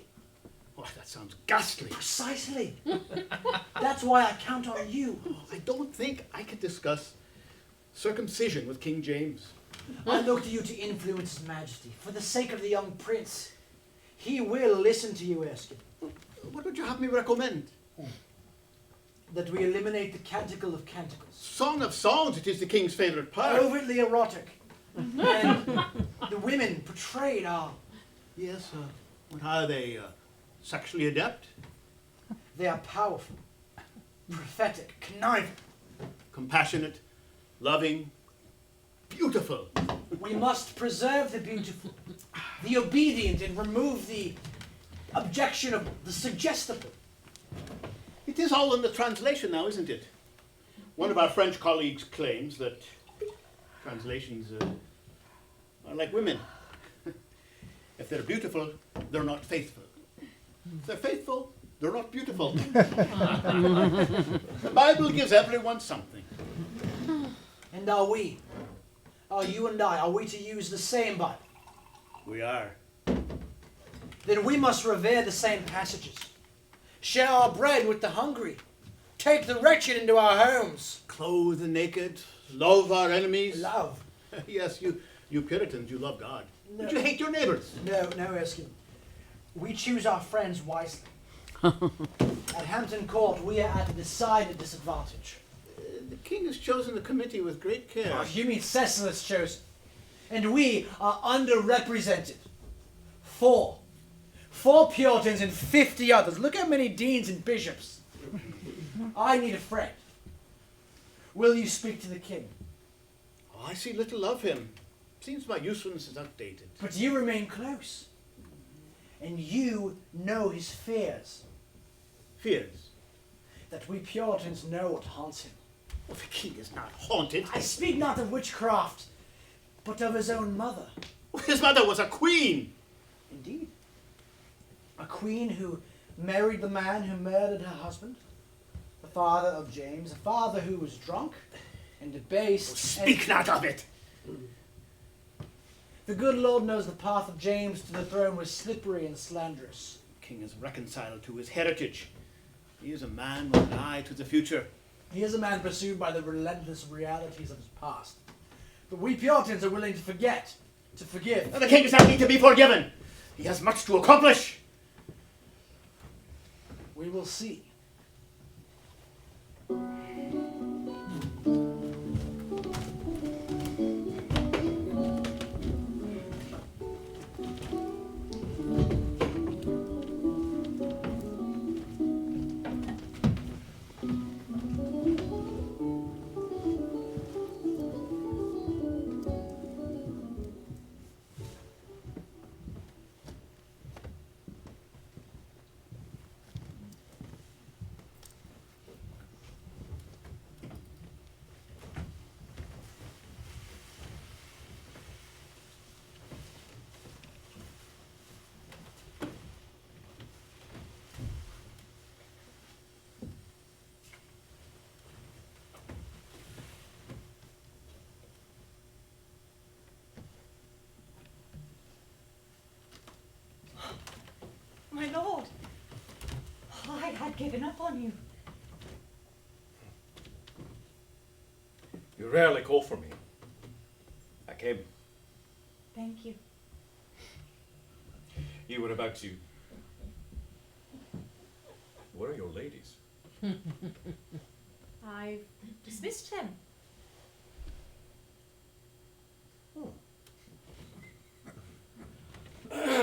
Oh, that sounds ghastly. Precisely. That's why I count on you. Oh, I don't think I could discuss circumcision with King James. I look to you to influence His Majesty. For the sake of the young prince, he will listen to you, Erskine. What would you have me recommend? That we eliminate the Canticle of Canticles. Song of Songs, it is the king's favourite part. Overtly erotic. And the women portrayed are... Yes, what are they? Sexually adept? They are powerful, prophetic, conniving. Compassionate, loving, beautiful. We must preserve the beautiful, the obedient, and remove the objectionable, the suggestible. It is all in the translation now, isn't it? One of our French colleagues claims that translations are like women. If they're beautiful, they're not faithful. If they're faithful, they're not beautiful. The Bible gives everyone something. And are you and I, are we to use the same Bible? We are. Then we must revere the same passages. Share our bread with the hungry. Take the wretched into our homes. Clothe the naked. Love our enemies. Love. Yes, you Puritans, you love God. No. But you hate your neighbors. No, Erskine. We choose our friends wisely. At Hampton Court, we are at a decided disadvantage. The king has chosen the committee with great care. Oh, you mean Cecil has chosen. And we are underrepresented. Four Puritans and 50 others. Look how many deans and bishops. I need a friend. Will you speak to the king? Oh, I see little of him. Seems my usefulness is outdated. But you remain close. And you know his fears. Fears? That we Puritans know what haunts him. Well, the king is not haunted. I speak not of witchcraft, but of his own mother. His mother was a queen. Indeed. A queen who married the man who murdered her husband. The father of James. A father who was drunk and debased. Speak not of it. The good Lord knows the path of James to the throne was slippery and slanderous. The king is reconciled to his heritage. He is a man with an eye to the future. He is a man pursued by the relentless realities of his past. But we Puritans are willing to forget, to forgive. The king does not need to be forgiven. He has much to accomplish. We will see. My lord, I had given up on you. You're You rarely call for me. I came. Thank you. You were about to... Where are your ladies? I've dismissed them.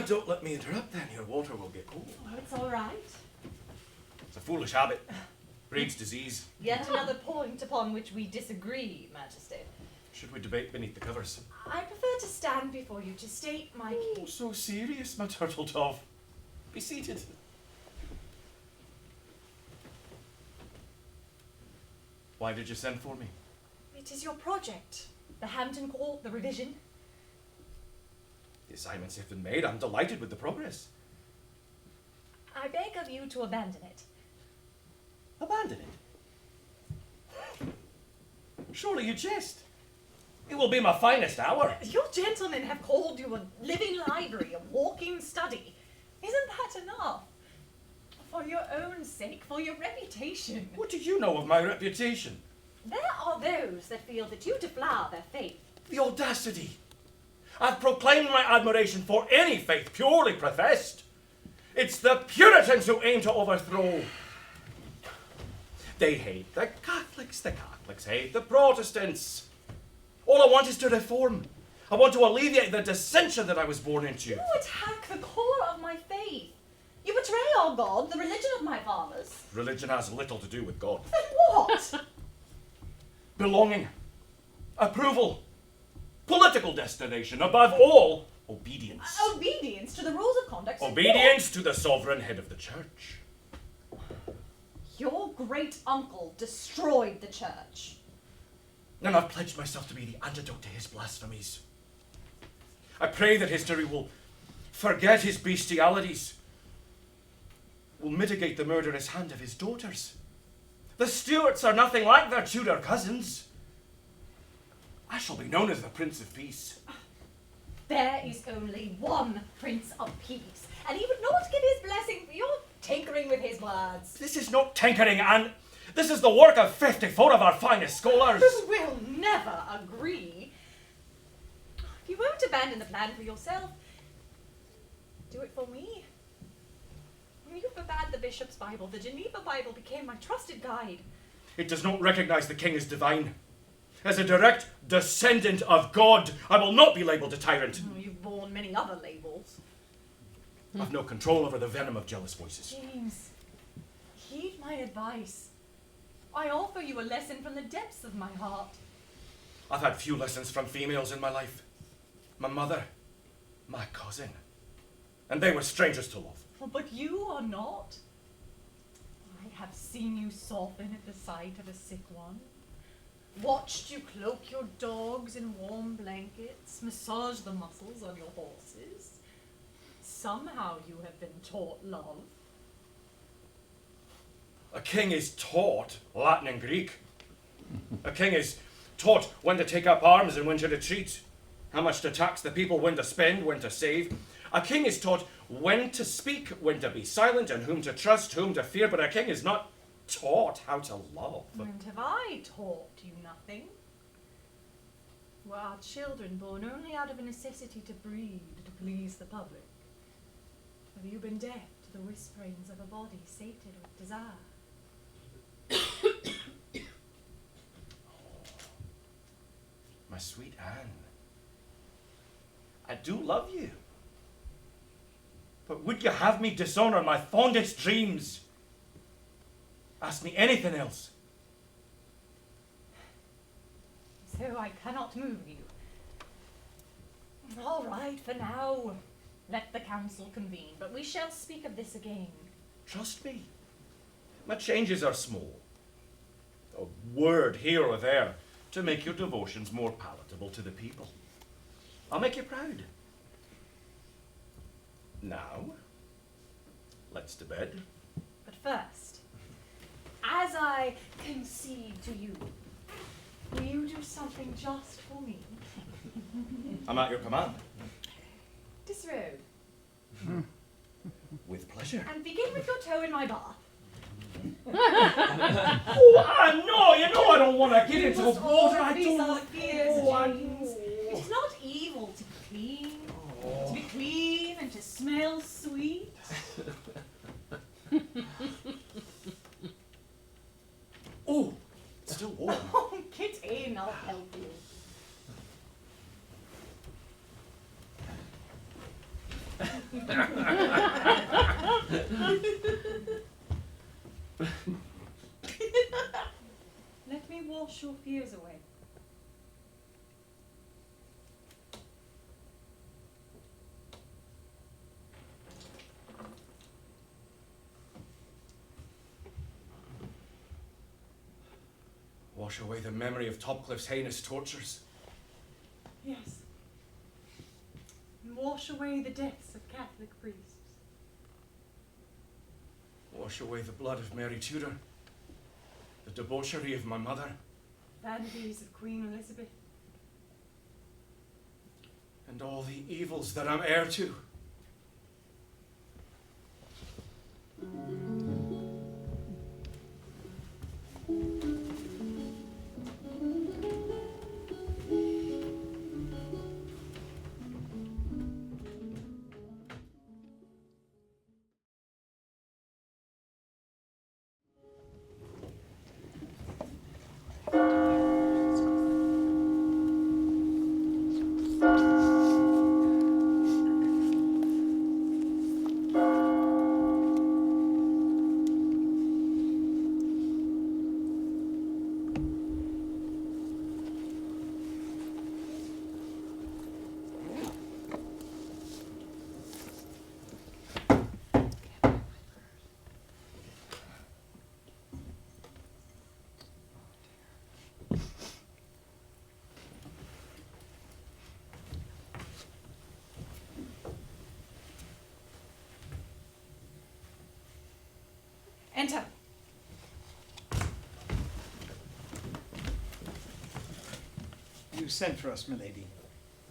Don't let me interrupt then. Your water will get cold. Oh, it's all right. It's a foolish habit. Breeds disease. Yet another point upon which we disagree, Majesty. Should we debate beneath the covers? I prefer to stand before you to state my Oh, case. so serious, my turtle dove. Be seated. Why did you send for me? It is your project. The Hampton Court, the revision. The assignments have been made. I'm delighted with the progress. I beg of you to abandon it. Abandon it? Surely you jest. It will be my finest hour. Your gentlemen have called you a living library, a walking study. Isn't that enough? For your own sake, for your reputation. What do you know of my reputation? There are those that feel that you deflower their faith. The audacity! I've proclaimed my admiration for any faith purely professed. It's the Puritans who aim to overthrow. They hate the Catholics hate the Protestants. All I want is to reform. I want to alleviate the dissension that I was born into. You attack the core of my faith. You betray our God, the religion of my fathers. Religion has little to do with God. Then what? Belonging, approval, political destination, above all, obedience. Obedience to the rules of conduct. Obedience to the sovereign head of the church. Your great uncle destroyed the church. And I've pledged myself to be the antidote to his blasphemies. I pray that history will forget his bestialities, will mitigate the murderous hand of his daughters. The Stuarts are nothing like their Tudor cousins. I shall be known as the Prince of Peace. There is only one Prince of Peace, and he would not give his blessing for your tinkering with his words. This is not tinkering, Anne. This is the work of 54 of our finest scholars. We'll never agree. If you won't abandon the plan for yourself, do it for me. When you forbade the Bishop's Bible, the Geneva Bible became my trusted guide. It does not recognize the king as divine. As a direct descendant of God, I will not be labelled a tyrant. Oh, you've borne many other labels. I've no control over the venom of jealous voices. James, heed my advice. I offer you a lesson from the depths of my heart. I've had few lessons from females in my life. My mother, my cousin, and they were strangers to love. Oh, but you are not. I have seen you soften at the sight of a sick one. Watched you cloak your dogs in warm blankets, massage the muscles on your horses. Somehow you have been taught love. A king is taught Latin and Greek. A king is taught when to take up arms and when to retreat, how much to tax the people, when to spend, when to save. A king is taught when to speak, when to be silent, and whom to trust, whom to fear, but a king is not taught how to love. And have I taught you nothing? We are children born only out of a necessity to breed, to please the public. Have you been deaf to the whisperings of a body sated with desire? My sweet Anne, I do love you. But would you have me dishonour my fondest dreams? Ask me anything else. So I cannot move you. All right, for now, let the council convene, but we shall speak of this again. Trust me. My changes are small. A word here or there to make your devotions more palatable to the people. I'll make you proud. Now, let's to bed. But first, as I concede to you, will you do something just for me? I'm at your command. Disrobe, With pleasure. and begin with your toe in my bath. Oh, no, you know I don't want to get into the water. I These don't. are fears, Oh, I James. It is not evil to be clean. To be clean and to smell sweet. Oh, it's still warm. Oh, get in, I'll help you. Let me wash your fears away. Wash away the memory of Topcliffe's heinous tortures. Yes. And wash away the deaths of Catholic priests. Wash away the blood of Mary Tudor, the debauchery of my mother, Vanities of Queen Elizabeth. and all the evils that I'm heir to. Enter. You sent for us, milady.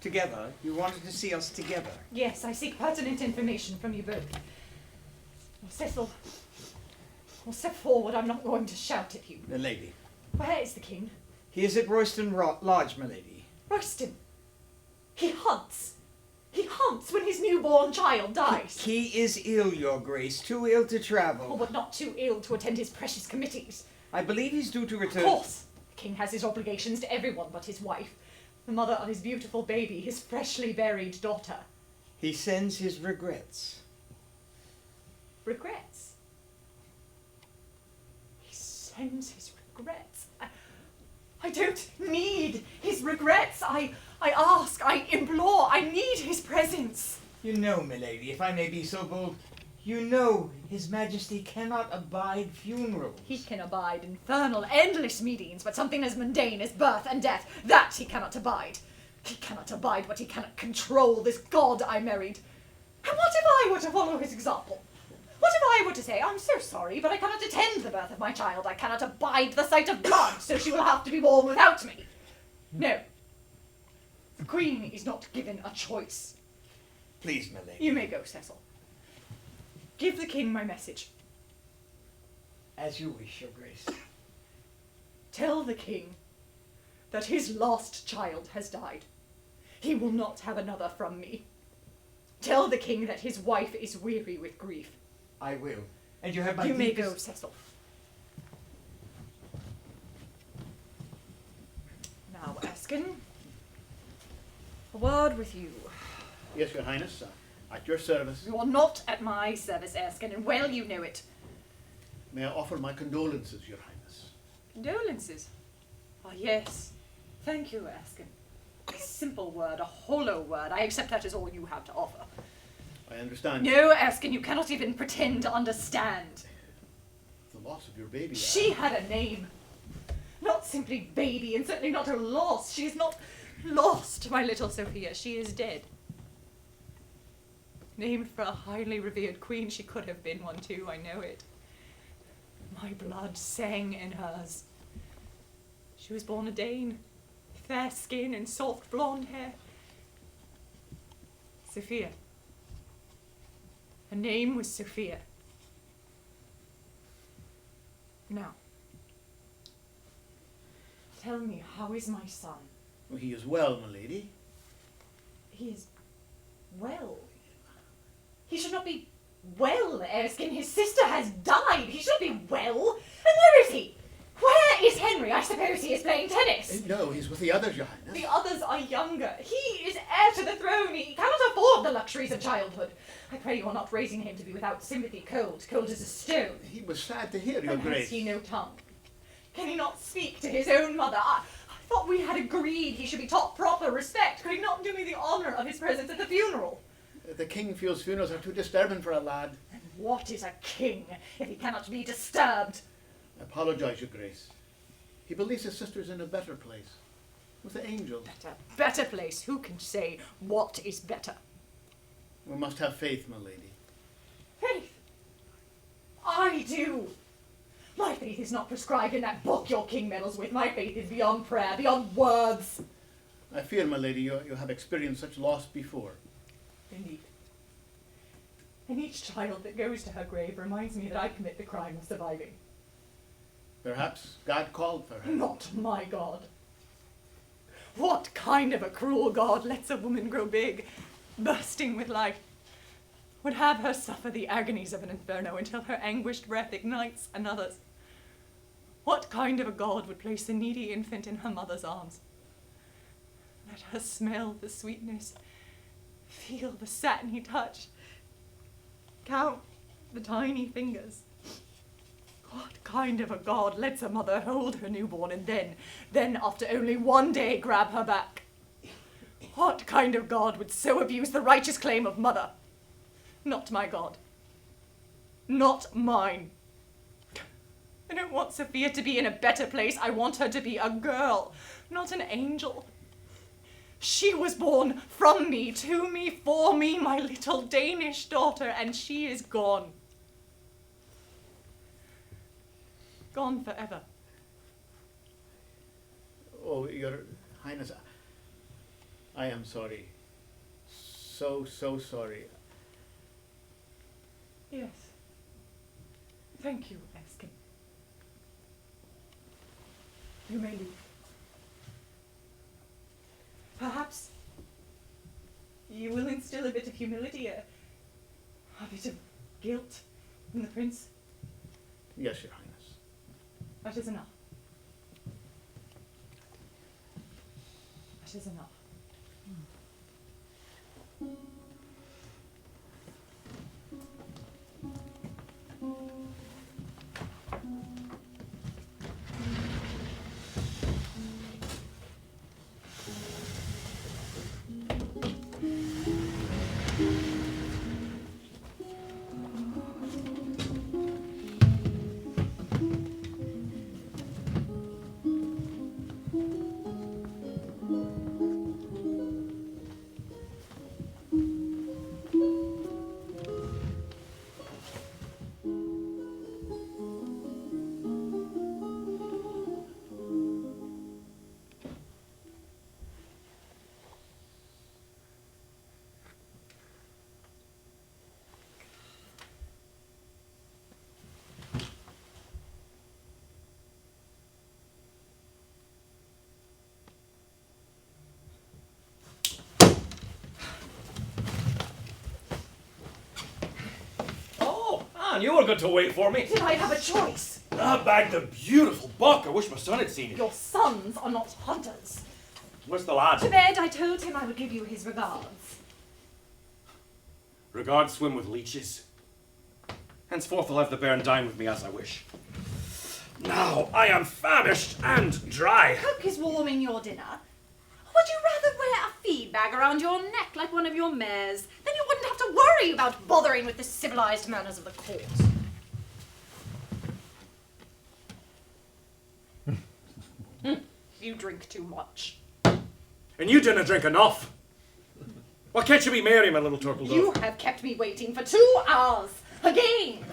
Together? You wanted to see us together? Yes, I seek pertinent information from you both. Oh, Cecil, well, step forward. I'm not going to shout at you. Milady. Where is the king? He is at Royston Lodge, milady. Royston. He hunts. He hunts when his newborn child dies. He is ill, your grace. Too ill to Oh, travel. but not too ill to attend his precious committees. I believe he's due to Of return. course. The king has his obligations to everyone but his wife, the mother of his beautiful baby, his freshly buried daughter. He sends his regrets. Regrets? He sends his regrets. I don't need his regrets. I ask, I implore, I need his presence. You know, milady, if I may be so bold, you know his majesty cannot abide funerals. He can abide infernal, endless meetings, but something as mundane as birth and death, that he cannot abide. He cannot abide what he cannot control, this god I married. And what if I were to follow his example? What if I were to say, I'm so sorry, but I cannot attend the birth of my child. I cannot abide the sight of blood, so she will have to be born without me. No. The queen is not given a choice. Please, milady. You may go, Cecil. Give the king my message. As you wish, your grace. Tell the king that his last child has died. He will not have another from me. Tell the king that his wife is weary with grief. I will. And you have my You may deepest- go, Cecil. Now, Erskine, a word with you. Yes, Your Highness, at your service. You are not at my service, Erskine, and well you know it. May I offer my condolences, Your Highness? Condolences? Ah, yes. Thank you, Erskine. A simple word, a hollow word. I accept that is all you have to offer. I understand No, Erskine, you cannot even pretend to understand. the loss of your baby. She had a name. Not simply baby, and certainly not a loss. She is not lost, my little Sophia. She is dead. Named for a highly revered queen, she could have been one too, I know it. My blood sang in hers. She was born a Dane, fair skin and soft blonde hair. Sophia. Her name was Sophia. Now, tell me, how is my son? Oh, he is well, my lady. He is well. He should not be well, Erskine. His sister has died. He should be well. And where is he? Where is Henry? I suppose he is playing tennis. No, he's with the others, Your Highness. The others are younger. He is heir to the throne. He cannot afford the luxuries of childhood. I pray you are not raising him to be without sympathy, cold as a stone. He was sad to hear, Your And has Grace. he no tongue? Can he not speak to his own mother? I thought we had agreed he should be taught proper respect. Could he not do me the honour of his presence at the funeral? The king feels funerals are too disturbing for a lad. And what is a king if he cannot be disturbed? I apologise, Your Grace. He believes his sister's in a better place, with the angels. Better place. Who can say what is better? We must have faith, my lady. Faith. I do. My faith is not prescribed in that book your king meddles with. My faith is beyond prayer, beyond words. I fear, my lady, you have experienced such loss before. Indeed. And each child that goes to her grave reminds me that I commit the crime of surviving. Perhaps God called for her. Not my God. What kind of a cruel God lets a woman grow big, bursting with life, would have her suffer the agonies of an inferno until her anguished breath ignites another's? What kind of a God would place the needy infant in her mother's arms? Let her smell the sweetness, feel the satiny touch, count the tiny fingers. What kind of a God lets a mother hold her newborn and then after only one day grab her back? What kind of God would so abuse the righteous claim of mother? Not my God. Not mine. I don't want Sophia to be in a better place. I want her to be a girl, not an angel. She was born from me, to me, for me, my little Danish daughter, and she is gone. Gone forever. Oh, Your Highness, I am sorry. So sorry. Yes. Thank you, Erskine. You may leave. Perhaps you will instill a bit of humility, a bit of guilt in the prince. Yes, Your Highness. That is enough. That is enough. You were good to wait for me. Did I have a choice? I bagged a beautiful buck. I wish my son had seen it. Your sons are not hunters. Where's the lad? To bed, I told him I would give you his regards. Regards swim with leeches. Henceforth I'll have the bairn dine with me as I wish. Now I am famished and dry. Cook is warming your dinner. Would you rather wear a feed bag around your neck like one of your mares? Then you wouldn't have to worry about bothering with the civilized manners of the court. You drink too much. And you didn't drink enough. Why can't you be merry, my little turtle dove? You have kept me waiting for 2 hours. Again.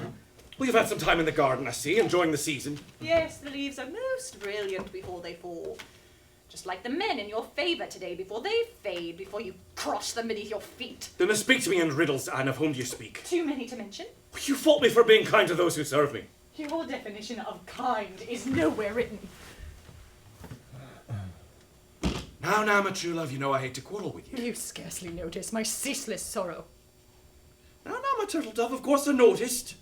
Well, you've had some time in the garden, I see, enjoying the season. Yes, the leaves are most brilliant before they fall. Just like the men in your favour today before they fade, before you crush them beneath your feet. Then speak to me in riddles, and of whom do you speak? Too many to mention. You fault me for being kind to those who serve me. Your definition of kind is nowhere written. Now, my true love, you know I hate to quarrel with you. You scarcely notice my ceaseless sorrow. Now, my turtle dove, of course I noticed.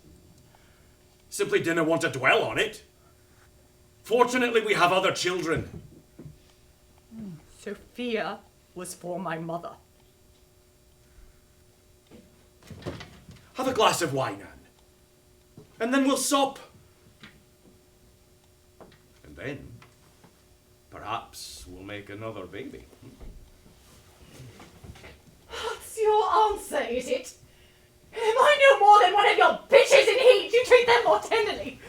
Simply didn't want to dwell on it. Fortunately, we have other children. Sophia was for my mother. Have a glass of wine, Anne. And then we'll sup. And then, perhaps we'll make another baby. That's your answer, is it? Am I no more than one of your bitches in heat? You treat them more tenderly.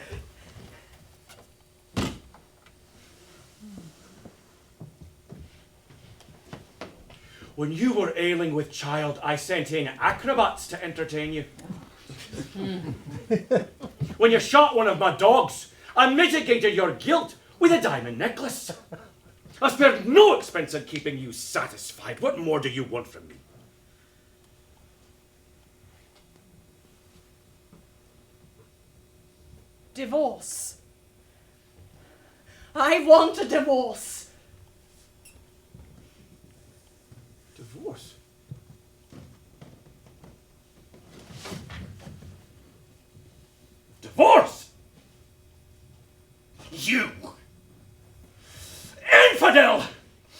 When you were ailing with child, I sent in acrobats to entertain you. When you shot one of my dogs, I mitigated your guilt with a diamond necklace. I spared no expense in keeping you satisfied. What more do you want from me? Divorce. I want a divorce. Divorce? Divorce? You! Infidel!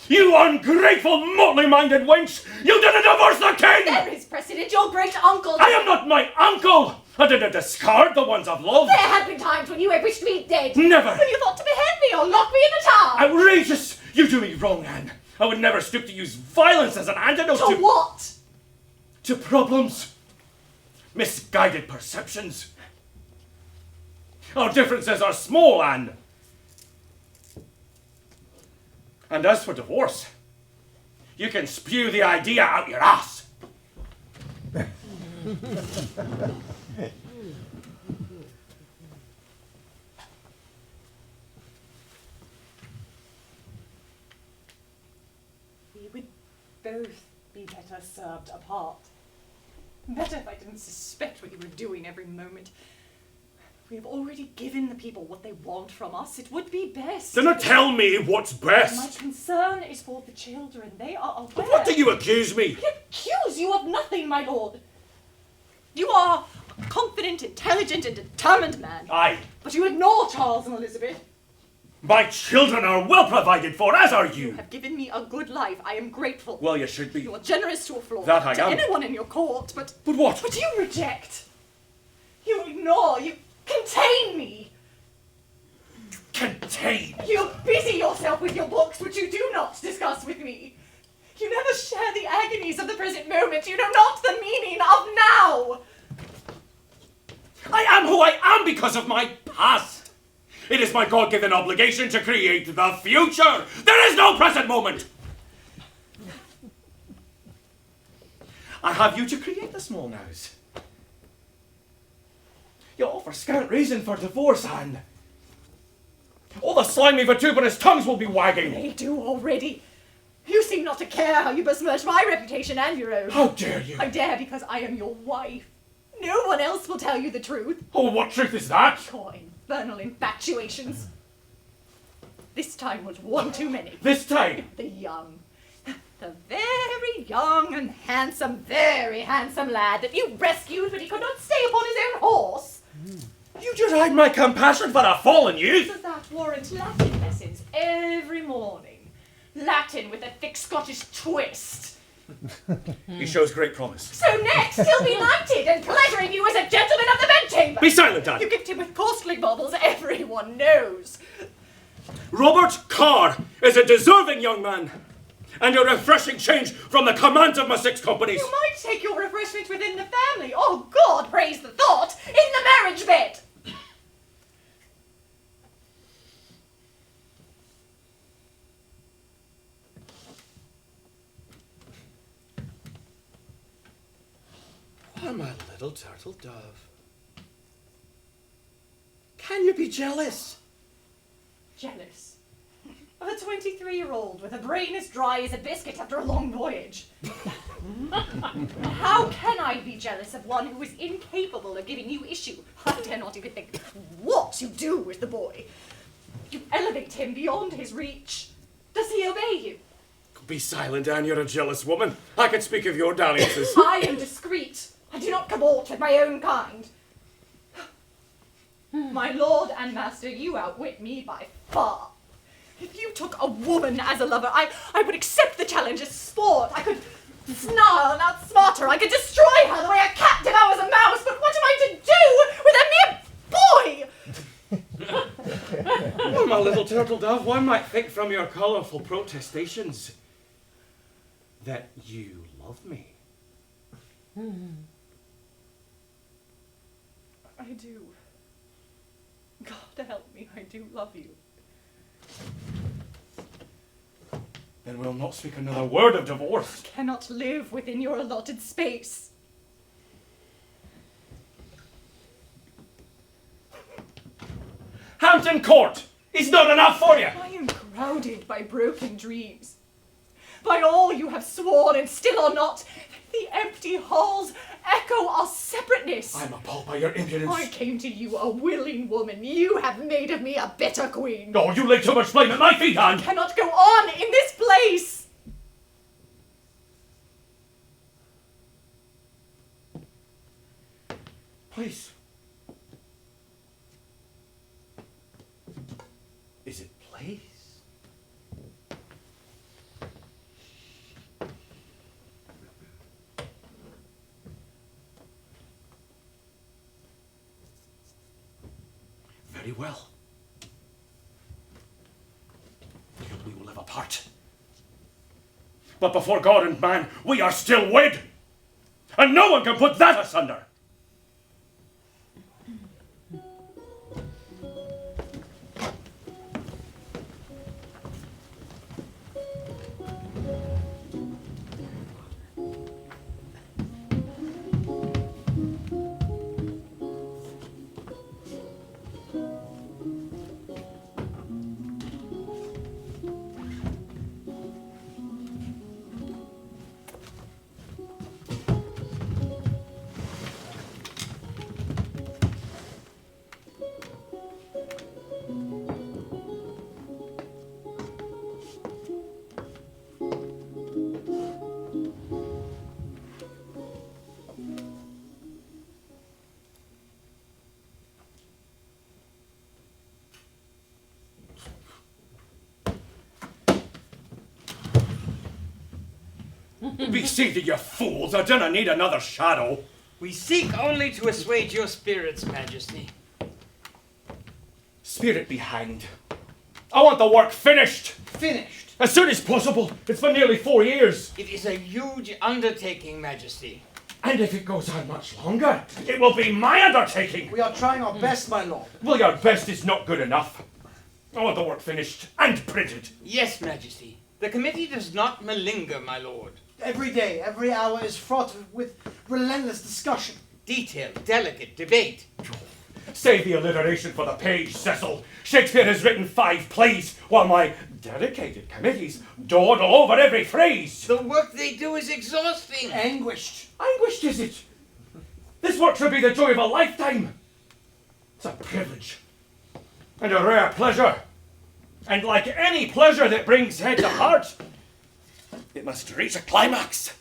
You ungrateful, motley-minded wench! You didn't divorce the king! There is precedent. Your great uncle. I am not my uncle! I didn't discard the ones I've loved! There have been times when you have wished me dead. Never! When you thought to behead me or lock me in the tower. Outrageous! You do me wrong, Anne. I would never stoop to use violence as an antidote To what? to problems. Misguided perceptions. Our differences are small, Anne. And as for divorce, you can spew the idea out your ass. We would both be better served apart. Better if I didn't suspect what you were doing every moment. We have already given the people what they want from us. It would be best. Then tell me what's My best. concern is for the children. They are aware. But what do you accuse me? I accuse you of nothing, my lord. You are a confident, intelligent, and determined man. Aye. But you ignore Charles and Elizabeth. My children are well provided for, as are You you. have given me a good life. I am grateful. Well, you should be. You are generous to a flaw. That I to am. anyone in your court, but But what? you reject. You ignore. You contain me. Contain. You busy yourself with your books, which you do not discuss with me. You never share the agonies of the present moment. You know not the meaning of now. I am who I am because of my past. It is my God-given obligation to create the future. There is no present moment. I have you to create the small nows. You offer scant reason for divorce, Anne. All the slimy vituperous tongues will be wagging. They do already. You seem not to care how you besmirch my reputation and your own. How dare you? I dare because I am your wife. No one else will tell you the truth. Oh, what truth is that? Your infernal infatuations. This time was one too many. This time. The young. The very young and handsome, very handsome lad that you rescued when he could not stay upon his own horse. You deride my compassion for a fallen youth. Does that warrant Latin lessons every morning? Latin with a thick Scottish twist. He shows great promise. So next he'll be knighted and pleasuring you as a gentleman of the bedchamber. Be silent, Anne. You gift him with costly baubles, everyone knows. Robert Carr is a deserving young man, and a refreshing change from the commands of my 6 companies. You might take your refreshment within the family. Oh, God, praise the thought, in the marriage bed. Oh, my little turtle dove. Can you be jealous? Jealous. Of a 23-year-old with a brain as dry as a biscuit after a long voyage. How can I be jealous of one who is incapable of giving you issue? I dare not even think what you do with the boy. You elevate him beyond his reach. Does he obey you? Be silent, Anne, you're a jealous woman. I can speak of your dalliances. I am discreet. I do not cavort with my own kind. My lord and master, you outwit me by far. If you took a woman as a lover, I would accept the challenge as sport. I could snarl and outsmart her. I could destroy her the way a cat devours a mouse. But what am I to do with a mere boy? Oh, my little turtle dove, one might think from your colourful protestations that you love me. I do. God help me, I do love you. Then we'll not speak another word of divorce. I cannot live within your allotted space. Hampton Court is not enough for you. I am crowded by broken dreams. By all you have sworn and still are not, the empty halls echo our separateness. I'm appalled by your impudence. I came to you a willing woman. You have made of me a bitter queen. Oh, you lay too much blame at my feet, Anne. I cannot go on in this place. Place? Is it place? Very well. We will live apart. But before God and man, we are still wed. And no one can put that asunder. Be seated, you fools! I don't need another shadow. We seek only to assuage your spirits, Majesty. Spirit be hanged. I want the work finished. Finished. As soon as possible. It's been nearly 4 years. It is a huge undertaking, Majesty. And if it goes on much longer, it will be my undertaking. We are trying our best, my lord. Well, your best is not good enough. I want the work finished and printed. Yes, Majesty. The committee does not malinger, my lord. Every day, every hour is fraught with relentless discussion. Detailed, delicate debate. Save the alliteration for the page, Cecil. Shakespeare has written 5 plays, while my dedicated committees dawdle over every phrase. The work they do is exhausting. Anguished. Anguished is it? This work should be the joy of a lifetime. It's a privilege and a rare pleasure. And like any pleasure that brings head to heart, it must reach a climax.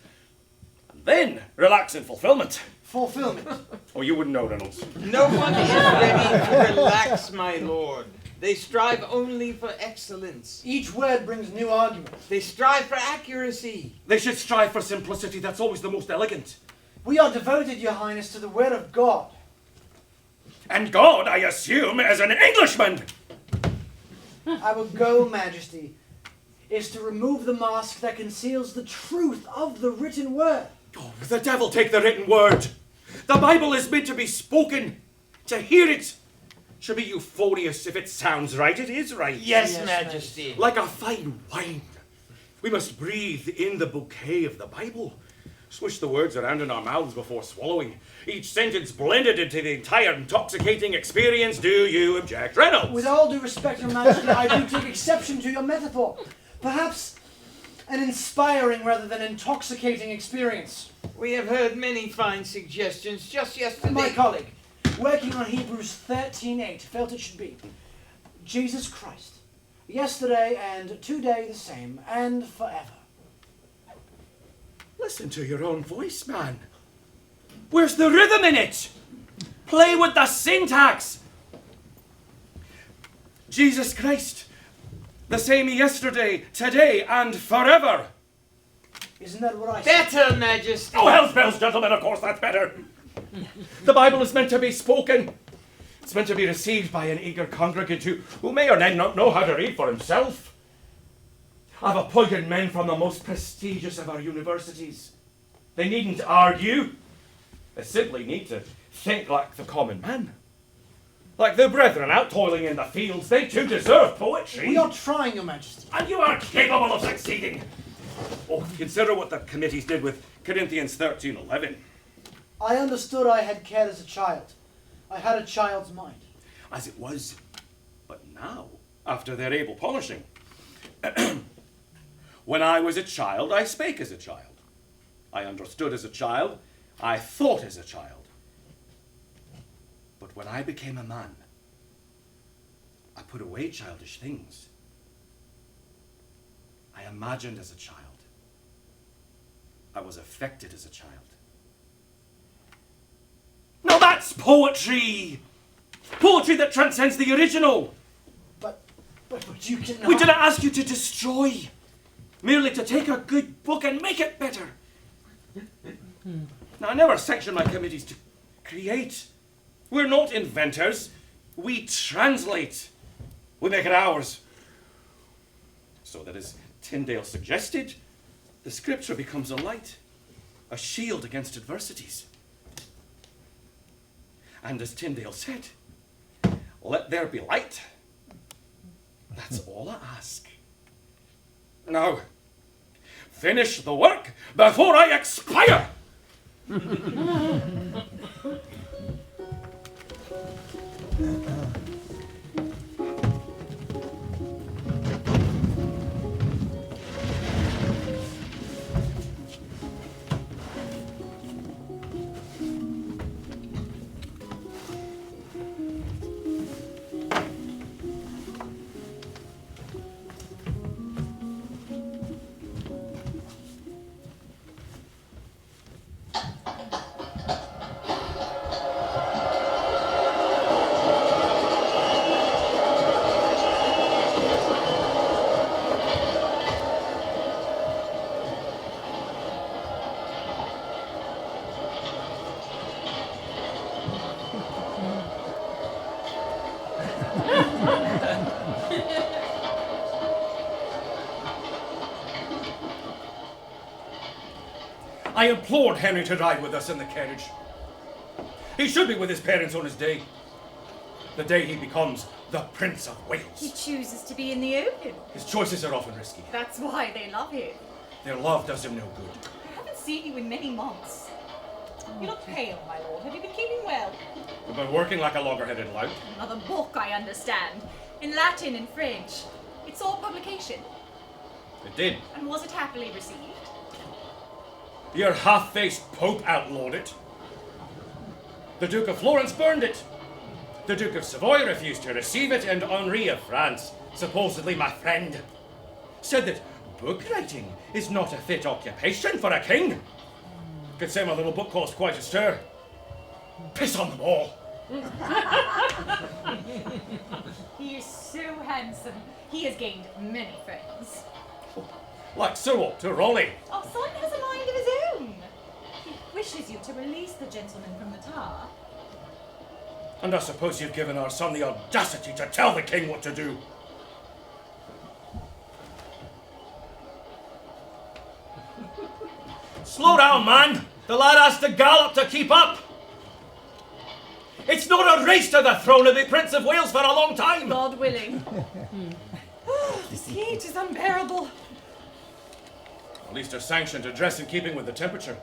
And then relax in fulfillment. Fulfillment. Oh, you wouldn't know, Reynolds. No one is ready to relax, my lord. They strive only for excellence. Each word brings new arguments. They strive for accuracy. They should strive for simplicity. That's always the most elegant. We are devoted, your highness, to the word of God. And God, I assume, as an Englishman. Our goal, Majesty, is to remove the mask that conceals the truth of the written word. Oh, the devil take the written word. The Bible is meant to be spoken. To hear it should be euphonious. If it sounds right, it is right. Yes, Yes, Majesty. Like a fine wine. We must breathe in the bouquet of the Bible Swish the words around in our mouths before swallowing. Each sentence blended into the entire intoxicating experience. Do you object, Reynolds? With all due respect, Your Majesty, I do take exception to your metaphor. Perhaps an inspiring rather than intoxicating experience. We have heard many fine suggestions just yesterday. My colleague, working on Hebrews 13:8, felt it should be Jesus Christ, yesterday and today the same, and forever. Listen to your own voice, man. Where's the rhythm in it? Play with the syntax. Jesus Christ, the same yesterday, today, and forever. Isn't that what I said? Better, Majesty. Oh, hell's bells, gentlemen, of course that's better. The Bible is meant to be spoken. It's meant to be received by an eager congregant who may or may not know how to read for himself. I've appointed men from the most prestigious of our universities. They needn't argue. They simply need to think like the common man. Like the brethren out toiling in the fields, they too deserve poetry. We are trying, Your Majesty. And you are capable of succeeding. Oh, consider what the committees did with Corinthians 13:11. I understood I had cared as a child. I had a child's mind. As it was. But now, after their able polishing, when I was a child, I spake as a child. I understood as a child. I thought as a child. But when I became a man, I put away childish things. I imagined as a child. I was affected as a child. Now that's poetry! Poetry that transcends the original! But you cannot... We didn't ask you to destroy, merely to take a good book and make it better. Now, I never sanction my committees to create. We're not inventors. We translate. We make it ours. So that, as Tyndale suggested, the scripture becomes a light, a shield against adversities. And as Tyndale said, let there be light. That's all I ask. Now, finish the work before I expire! I implored Henry to ride with us in the carriage. He should be with his parents on his day. The day he becomes the Prince of He Wales. chooses to be in the open. His choices are often risky. That's why they love him. Their love does him no good. I haven't seen you in many months. You look pale, my lord. Have you been keeping well? We've been working like a logger-headed lout. Another book, I understand. In Latin and French. It saw publication. It did. And was it happily received? Your half-faced Pope outlawed it. The Duke of Florence burned it. The Duke of Savoy refused to receive it, and Henri of France, supposedly my friend, said that book writing is not a fit occupation for a king. Could say my little book caused quite a stir. Piss on them all. He is so handsome. He has gained many friends. Like Sir Walter Raleigh. Our son has a mind of his own. He wishes you to release the gentleman from the Tower. And I suppose you've given our son the audacity to tell the king what to do. Slow down, man! The lad has to gallop to keep up! It's not a race to the throne of the Prince of Wales for a long time! God willing. This heat is unbearable. At least are sanctioned to dress in keeping with the temperature.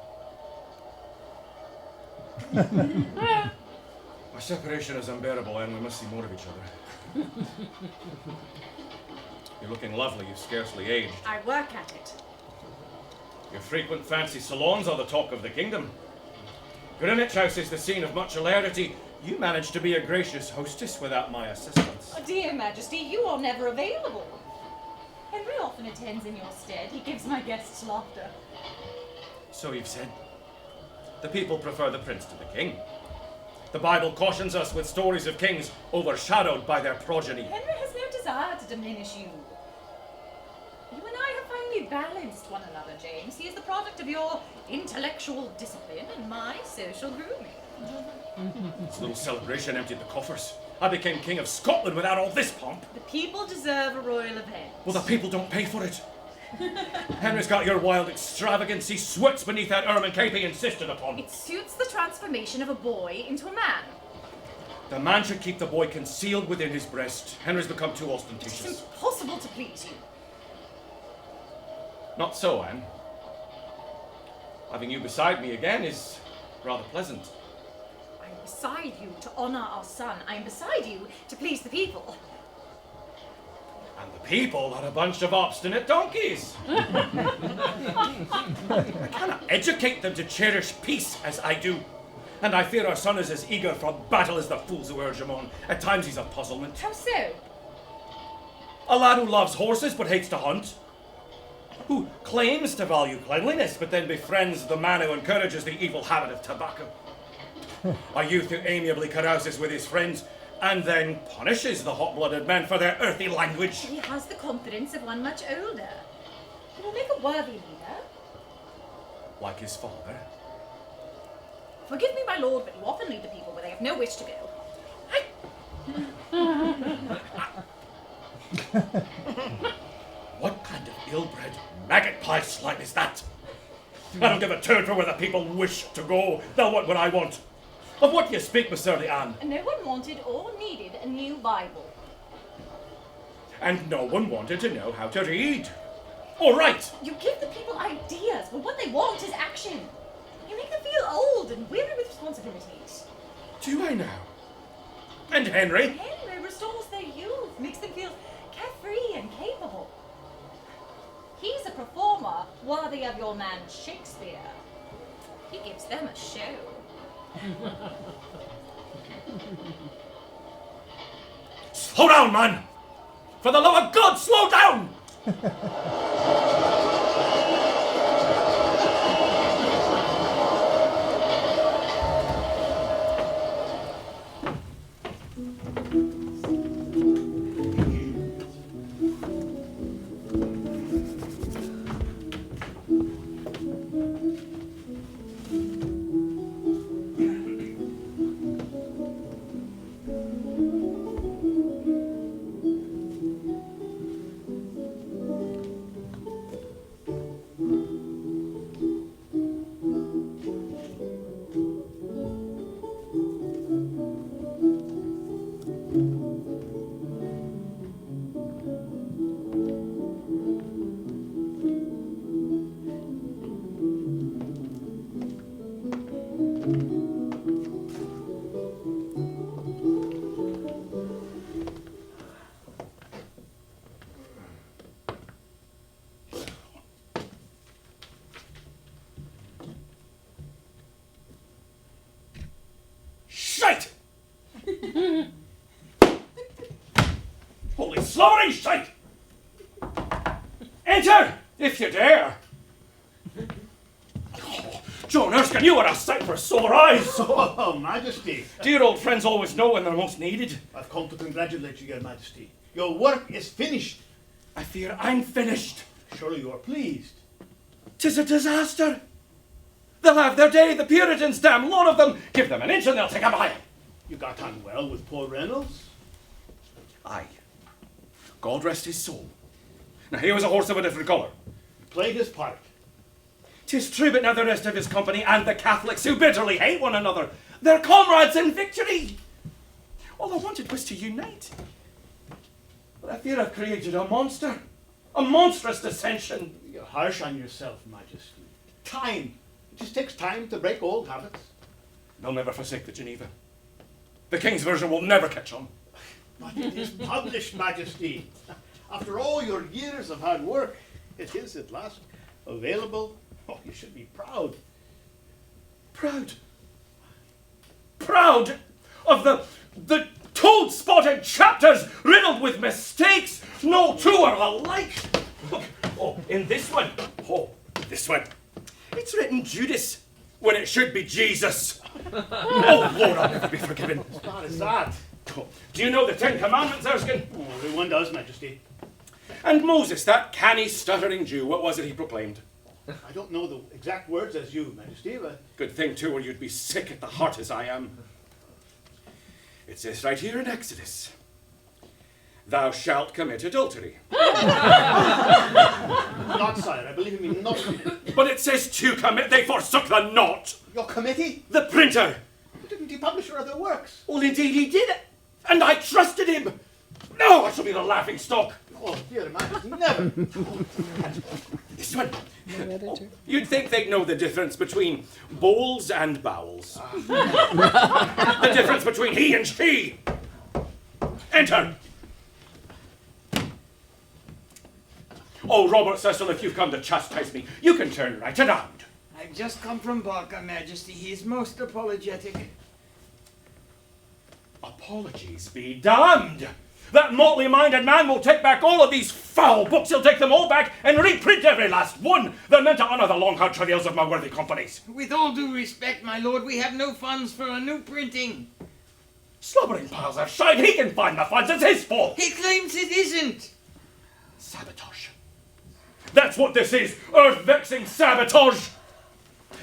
Our separation is unbearable, and we must see more of each other. You're looking lovely, you've scarcely aged. I work at it. Your frequent fancy salons are the talk of the kingdom. Greenwich House is the scene of much hilarity. You managed to be a gracious hostess without my assistance. Oh, dear Majesty, you are never available. Henry often attends in your stead. He gives my guests laughter. So you've said. The people prefer the prince to the king. The Bible cautions us with stories of kings overshadowed by their progeny. Henry has no desire to diminish you. You and I have finally balanced one another, James. He is the product of your intellectual discipline and my social grooming. This little celebration emptied the coffers. I became king of Scotland without all this pomp. The people deserve a royal event. Well, the people don't pay for it. Henry's got your wild extravagance. He sweats beneath that ermine cape he insisted upon. It suits the transformation of a boy into a man. The man should keep the boy concealed within his breast. Henry's become too It's ostentatious. impossible to please you. Not so, Anne. Having you beside me again is rather pleasant. I'm beside you to honour our son. I'm beside you to please the people. And the people are a bunch of obstinate donkeys. I cannot educate them to cherish peace as I do. And I fear our son is as eager for battle as the fools who urge him on. At times he's a puzzlement. How so? A lad who loves horses but hates to hunt. Who claims to value cleanliness but then befriends the man who encourages the evil habit of tobacco. A youth who amiably carouses with his friends and then punishes the hot-blooded men for their earthy language. He has the confidence of one much older. He will make a worthy leader. Like his father. Forgive me, my lord, but you often lead the people where they have no wish to go. What kind of ill-bred maggot-pie slang is that? I don't give a turn for where the people wish to go. They'll want what I want. Of what do you speak, Miss Surly Anne? And no one wanted or needed a new Bible. And no one wanted to know how to read. All right. You give the people ideas, but what they want is action. You make them feel old and weary with responsibilities. Do I now? And Henry? Henry restores their youth, makes them feel carefree and capable. He's a performer worthy of your man Shakespeare. He gives them a show. Slow down, man! For the love of God, slow down! Shite! Holy slobbery shite! Enter, if you dare! Oh, Joan Erskine, you are a sight for sore eyes! Oh, Majesty. Dear old friends always know when they're most needed. I've come to congratulate you, Your Majesty. Your work is finished. I fear I'm finished. Surely you are pleased. 'Tis a disaster. They'll have their day, the Puritans, damn lot of them. Give them an inch and they'll take a mile. You got on well with poor Reynolds. Aye. God rest his soul. Now he was a horse of a different colour. Played his part. 'Tis true, but now the rest of his company and the Catholics who bitterly hate one another, they're comrades in victory. All I wanted was to unite. But I fear I've created a monster. A monstrous dissension. You're harsh on yourself, Majesty. Time. It just takes time to break old habits. They'll never forsake the Geneva. The King's version will never catch on. But it is published, Majesty. After all your years of hard work, it is at last available. Oh, you should be proud. Proud? Proud of the toad-spotted chapters riddled with mistakes? No two are alike. Look, oh, in this one. Oh, this one. It's written Judas when it should be Jesus. Oh, Lord, I'll never be forgiven. As bad as that. Oh, do you know the Ten Commandments, Erskine? Oh, everyone does, Majesty. And Moses, that canny, stuttering Jew, what was it he proclaimed? I don't know the exact words as you, Majesty, but... Good thing, too, or you'd be sick at the heart as I am. It says right here in Exodus, thou shalt commit adultery. Not, sire. I believe you mean not commit. But it says to commit, they forsook the not. Your committee? The printer. Didn't he publish your other works? Well, indeed he did. And I trusted him. No, I shall be the laughing stock. Oh, dear Majesty, never. This one. Oh, you'd think they'd know the difference between bowls and bowels. The difference between he and she. Enter. Oh, Robert Cecil, if you've come to chastise me, you can turn right around. I've just come from Barker, Majesty. He is most apologetic. Apologies be damned! That motley-minded man will take back all of these foul books. He'll take them all back and reprint every last one. They're meant to honour the long hard travails of my worthy companies. With all due respect, my lord, we have no funds for a new printing. Slobbering piles of shite. He can find the funds. It's his fault. He claims it isn't. Sabotage. That's what this is. Earth-vexing sabotage.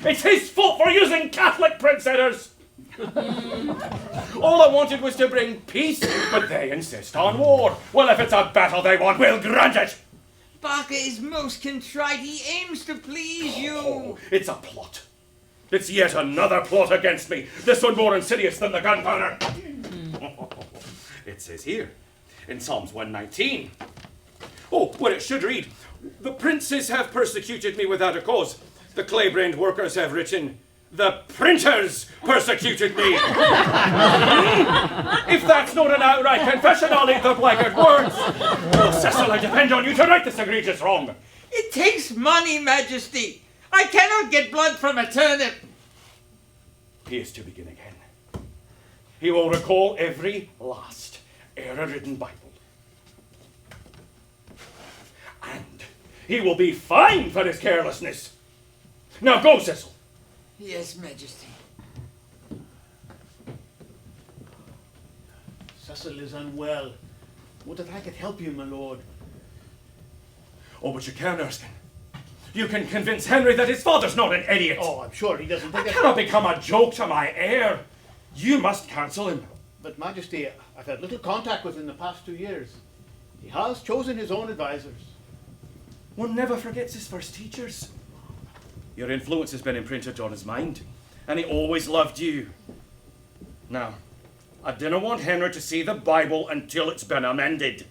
It's his fault for using Catholic print setters. All I wanted was to bring peace, but they insist on war. Well, if it's a battle they want, we'll grant it. Barker is most contrite. He aims to please you. Oh, it's a plot. It's yet another plot against me. This one more insidious than the gunpowder. It says here, in Psalms 119. Oh, what it should read. The princes have persecuted me without a cause. The clay-brained workers have written, the printers persecuted me. If that's not an outright confession, I'll eat the blackguard words. Oh, Cecil, I depend on you to right this egregious wrong. It takes money, Majesty. I cannot get blood from a turnip. He is to begin again. He will recall every last error-ridden Bible. And he will be fined for his carelessness. Now go, Cecil. Yes, Majesty. Cecil is unwell. Would that I could help you, my lord. Oh, but you can, Erskine. You can convince Henry that his father's not an idiot. Oh, I'm sure he doesn't I think cannot become a joke to my heir. You must counsel him. But, Majesty, I've had little contact with him in the past 2 years. He has chosen his own advisors. One never forgets his first teachers. Your influence has been imprinted on his mind, and he always loved you. Now, I didn't want Henry to see the Bible until it's been amended.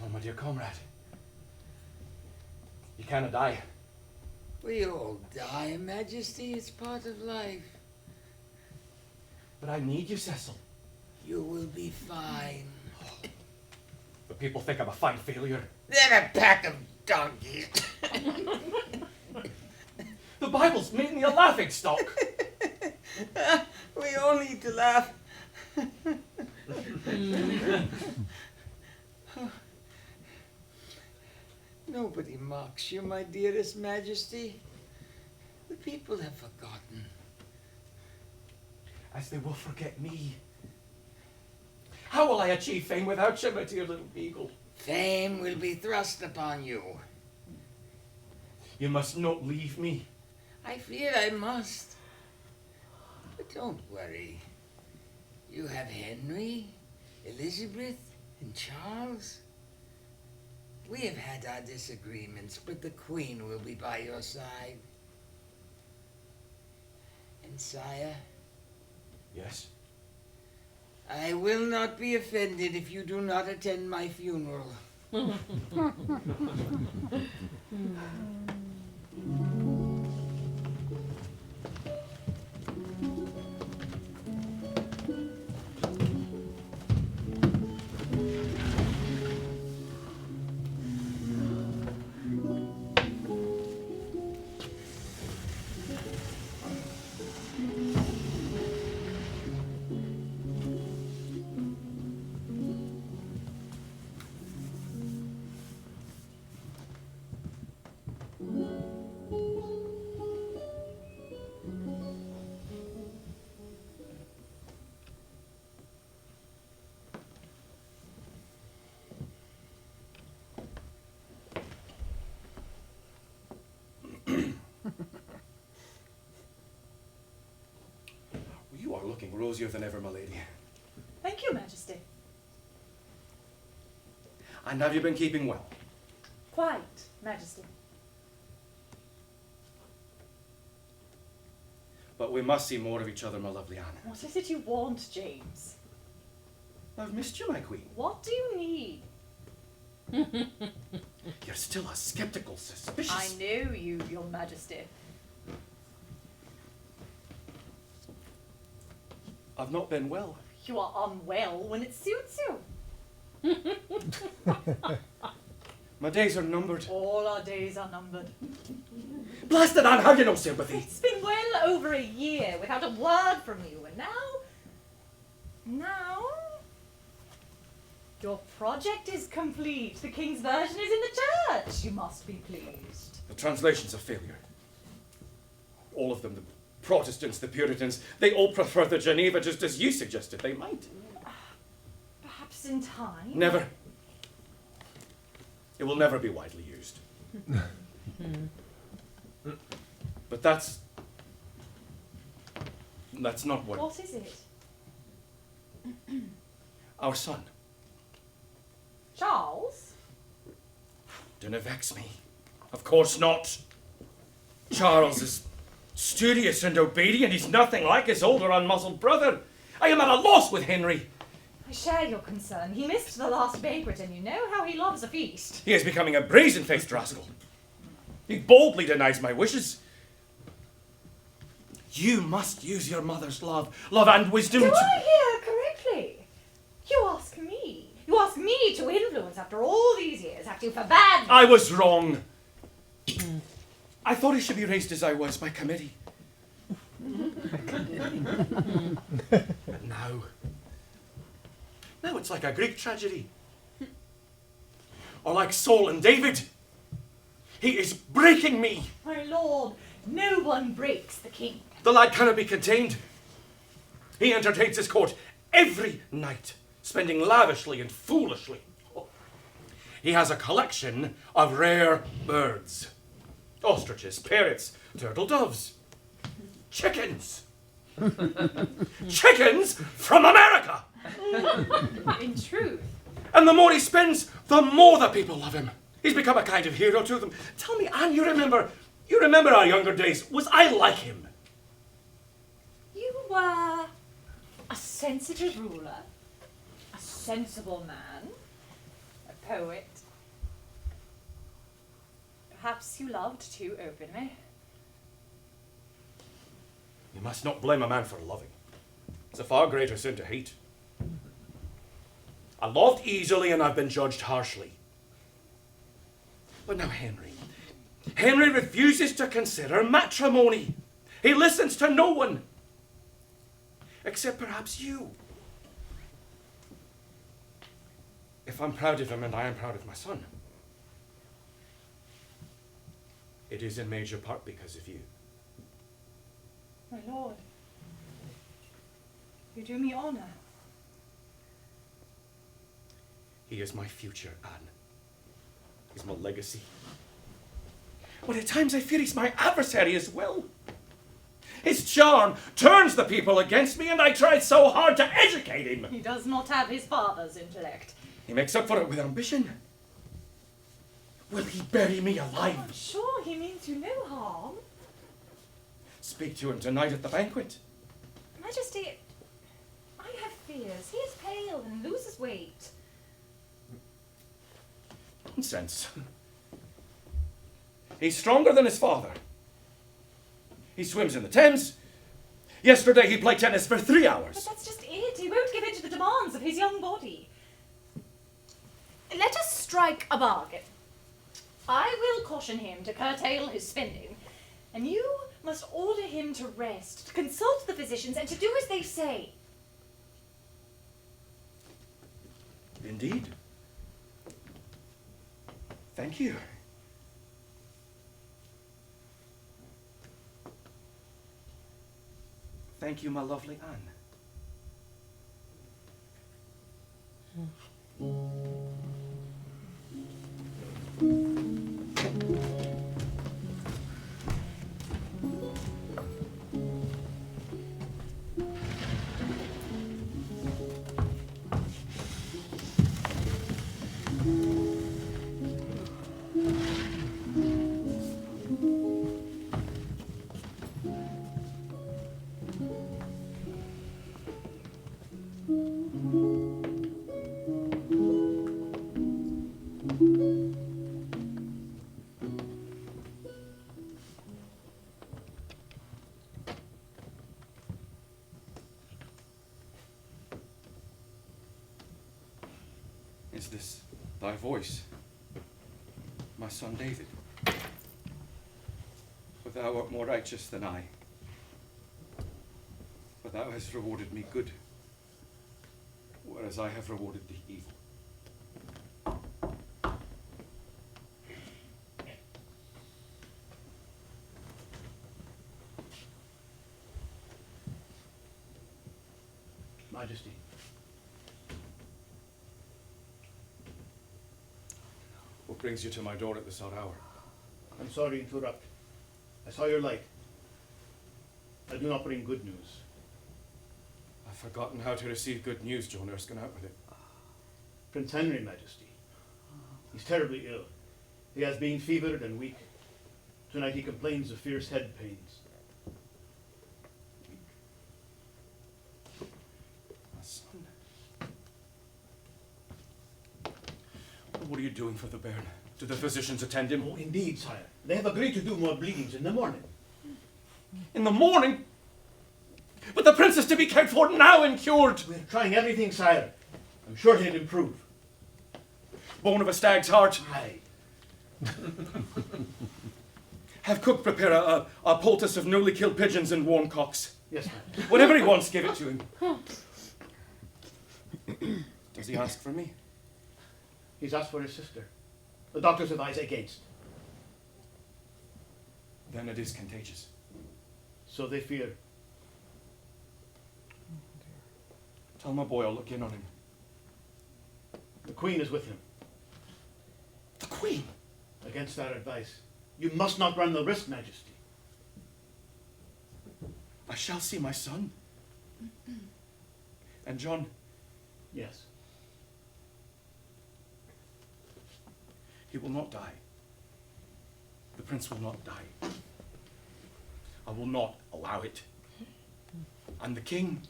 Oh, my dear comrade. You cannot die. We all die, Majesty. It's part of life. But I need you, Cecil. You will be fine. But people think I'm a fine failure. They're a pack of donkeys. Bible's made me a laughing stock. We all need to laugh. Nobody mocks you, my dearest Majesty. The people have forgotten. As they will forget me. How will I achieve fame without you, my dear little beagle? Fame will be thrust upon you. You must not leave me. I fear I must. But don't worry. You have Henry, Elizabeth, and Charles. We have had our disagreements, but the Queen will be by your side. And sire, Yes? I will not be offended if you do not attend my funeral. You are looking rosier than ever, my lady. Thank you, Majesty. And have you been keeping well? Quite, Majesty. But we must see more of each other, my lovely Anne. What is it you want, James? I've missed you, my queen. What do you need? You're still a skeptical, suspicious... I know you, Your Majesty. I've not been well. You are unwell when it suits you. My days are numbered. All our days are numbered. Blasted Anne, have you no sympathy? It's been well over a year without a word from you, and now, your project is complete. The King's version is in the church. You must be pleased. The translation's a failure. All of them, the Protestants, the Puritans, they all prefer the Geneva just as you suggested they might. Perhaps in time. Never. It will never be widely used. But that's not what... What is it? Our son. Charles? Don't vex me. Of course not. Charles is studious and obedient. He's nothing like his older unmuzzled brother. I am at a loss with Henry. I share your concern. He missed the last banquet, and you know how he loves a feast. He is becoming a brazen-faced rascal. He boldly denies my wishes. You must use your mother's love and wisdom Do to... I hear correctly? You ask me. You ask me to influence after all these years, after you forbade me. I was wrong. I thought he should be raised as I was by committee. But now it's like a Greek tragedy. Or like Saul and David. He is breaking me. My lord, no one breaks the king. The lad cannot be contained. He entertains his court every night, spending lavishly and foolishly. He has a collection of rare birds. Ostriches, parrots, turtle doves, chickens. Chickens from America! In truth. And the more he spends, the more the people love him. He's become a kind of hero to them. Tell me, Anne, you remember our younger days. Was I like him? You were a sensitive ruler, a sensible man, a poet. Perhaps you loved too openly. You must not blame a man for loving. It's a far greater sin to hate. I loved easily and I've been judged harshly. But now, Henry, Henry refuses to consider matrimony. He listens to no one, except perhaps you. If I'm proud of him, and I am proud of my son, it is in major part because of you. My lord, you do me honor. He is my future, Anne. He's my legacy. But at times I fear he's my adversary as well. His charm turns the people against me, and I tried so hard to educate him. He does not have his father's intellect. He makes up for it with ambition. Will he bury me alive? I'm sure he means you no harm. Speak to him tonight at the banquet. Majesty, I have fears. He is pale and loses weight. Nonsense. He's stronger than his father. He swims in the Thames. Yesterday he played tennis for 3 hours. But that's just it. He won't give in to the demands of his young body. Let us strike a bargain. I will caution him to curtail his spending, and you must order him to rest, to consult the physicians, and to do as they say. Indeed. Thank you. Thank you, my lovely Anne. Is this thy voice, my son David? For thou art more righteous than I, for thou hast rewarded me good, whereas I have rewarded thee evil. Majesty. What brings you to my door at this odd hour? I'm sorry to interrupt. I saw your light. I do not bring good news. I've forgotten how to receive good news, Joan Erskine, out with it. Prince Henry, Majesty. He's terribly ill. He has been fevered and weak. Tonight he complains of fierce head pains. My son. What are you doing for the bairn? Do the physicians attend him? Oh, indeed, sire. They have agreed to do more bleedings in the morning. In the morning? But the prince is to be cared for now and cured. We're trying everything, sire. I'm sure he'll improve. Bone of a stag's heart. Aye. Have cook prepare a poultice of newly killed pigeons and warm cocks. Yes, ma'am. Whatever he wants, give it to him. Does he ask for me? He's asked for his sister. The doctors advise against. Then it is contagious. So they fear. Tell my boy I'll look in on him. The Queen is with him. The Queen? Against our advice. You must not run the risk, Majesty. I shall see my son. And John, Yes. he will not die. The prince will not die. I will not allow it. And the king.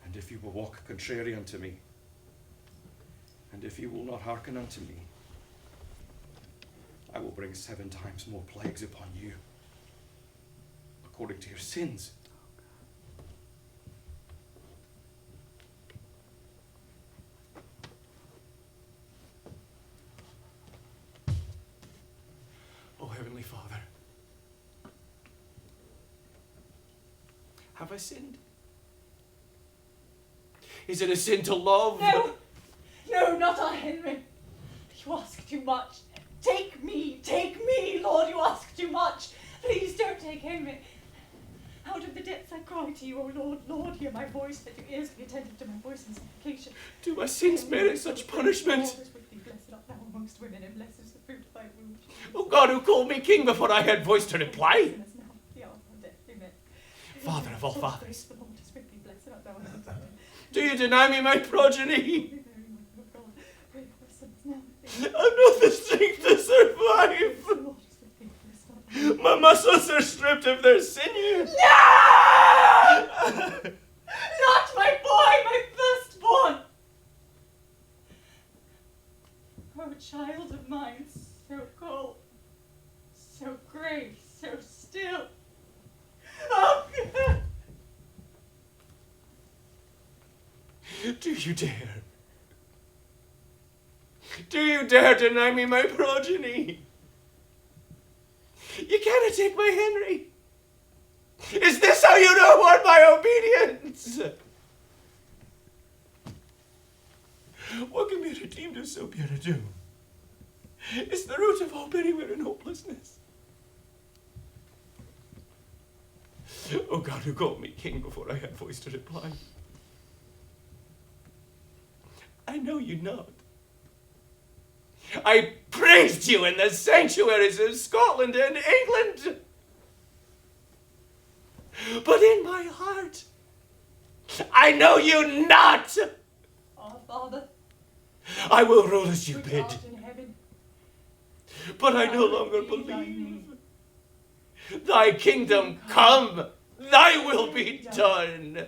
And if you will walk contrary unto me, and if you will not hearken unto me, I will bring 7 times more plagues upon you, according to your sins. Oh, Heavenly Father, have I sinned? Is it a sin to love? No! No, not I, Henry. You ask too much. Take me, Lord, you ask too much. Please don't take Henry. Out of the depths I cry to you, O Lord. Lord, hear my voice, let your ears be attentive to my voice in supplication. Do my sins merit such punishment? Blessed art thou amongst women, and blessed is the fruit of thy womb. O God, who called me king before I had voice to reply. Father of all fathers, do you deny me my progeny? I've not the strength to survive. My muscles are stripped of their sinew. No! Not my boy, my firstborn! Oh, child of mine, so cold, so grey, so still. Oh, God! Do you dare? Do you dare deny me my progeny? You cannot take my Henry. Is this how you reward my obedience? What can be redeemed of so pure a doom? Is the root of hope anywhere in hopelessness? O God, who called me king before I had voice to reply, I know you not. I praised you in the sanctuaries of Scotland and England. But in my heart, I know you not. Our Father, I will rule as you which bid. art in heaven, But I no longer hallowed be thy believe. name. Thy kingdom come, thy will be done.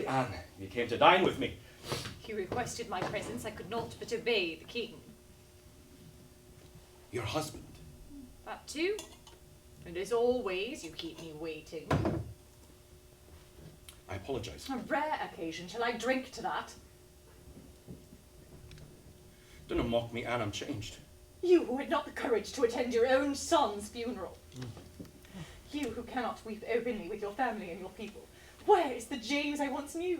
Anne, you came to dine with me. You requested my presence, I could not but obey the king. Your husband? That too? And as always, you keep me waiting. I apologize. A rare occasion, shall I drink to that? Don't mock me, Anne, I'm changed. You who had not the courage to attend your own son's funeral. You who cannot weep openly with your family and your people. Where is the James I once knew?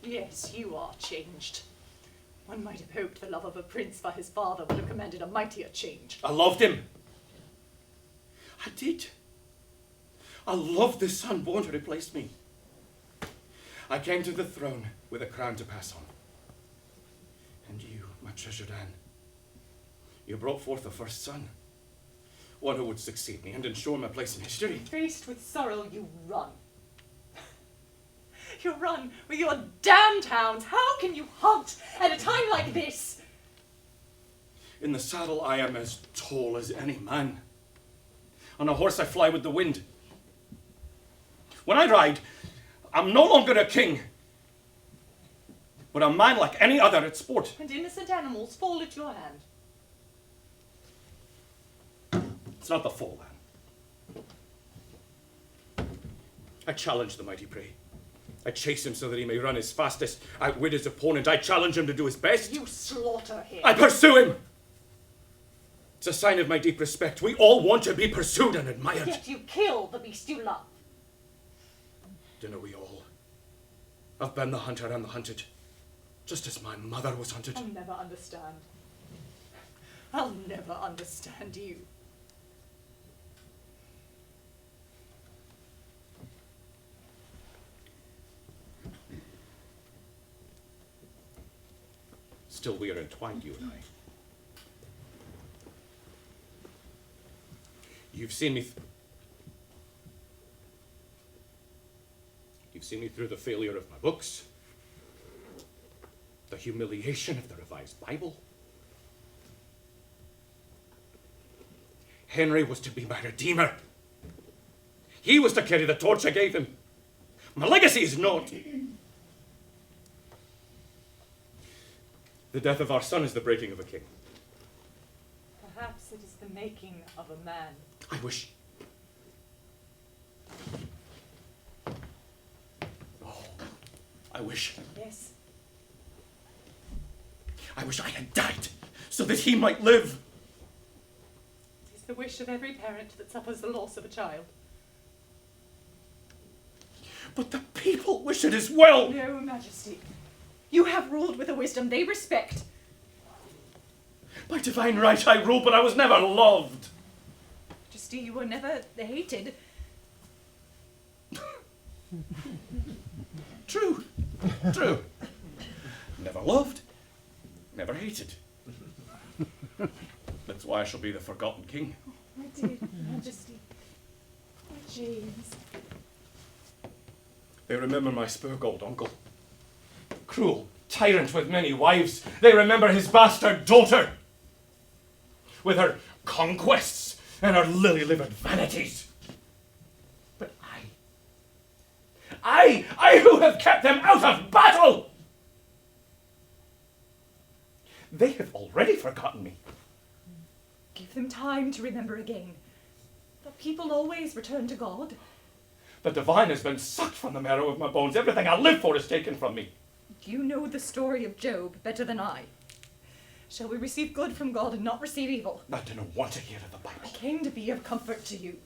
Yes, you are changed. One might have hoped the love of a prince for his father would have commanded a mightier change. I loved him. I did. I loved the son born to replace me. I came to the throne with a crown to pass on. And you, my treasured Anne, you brought forth the first son, one who would succeed me and ensure my place in history. Faced with sorrow, you run. You run with your damned hounds. How can you hunt at a time like this? In the saddle, I am as tall as any man. On a horse, I fly with the wind. When I ride, I'm no longer a king, but a man like any other at sport. And innocent animals fall at your hand. It's not the fall, Anne. I challenge the mighty prey. I chase him so that he may run his fastest, outwit his opponent. I challenge him to do his best. You slaughter him. I pursue him. It's a sign of my deep respect. We all want to be pursued and admired. Yet you kill the beast you love. Dinna we all? I've been the hunter and the hunted, just as my mother was hunted. I'll never understand. I'll never understand you. Still we are entwined, you and I. You've seen me through the failure of my books, the humiliation of the Revised Bible. Henry was to be my redeemer. He was to carry the torch I gave him. My legacy is naught. The death of our son is the breaking of a king. Perhaps it is the making of a man. I wish... Oh, I wish... Yes. I wish I had died, so that he might live. It is the wish of every parent that suffers the loss of a child. But the people wish it as well. No, Majesty. You have ruled with a wisdom they respect. By divine right I rule, but I was never loved. Majesty, you were never hated. True. Never loved, never hated. That's why I shall be the forgotten king. My dear Majesty. My James. They remember my spurgold uncle. Cruel tyrant with many wives. They remember his bastard daughter, with her conquests and her lily-livered vanities. But I who have kept them out of battle! They have already forgotten me. Give them time to remember again. The people always return to God. The divine has been sucked from the marrow of my bones. Everything I live for is taken from me. You know the story of Job better than I. Shall we receive good from God and not receive evil? I don't want to hear of the I Bible. came to be of comfort to you.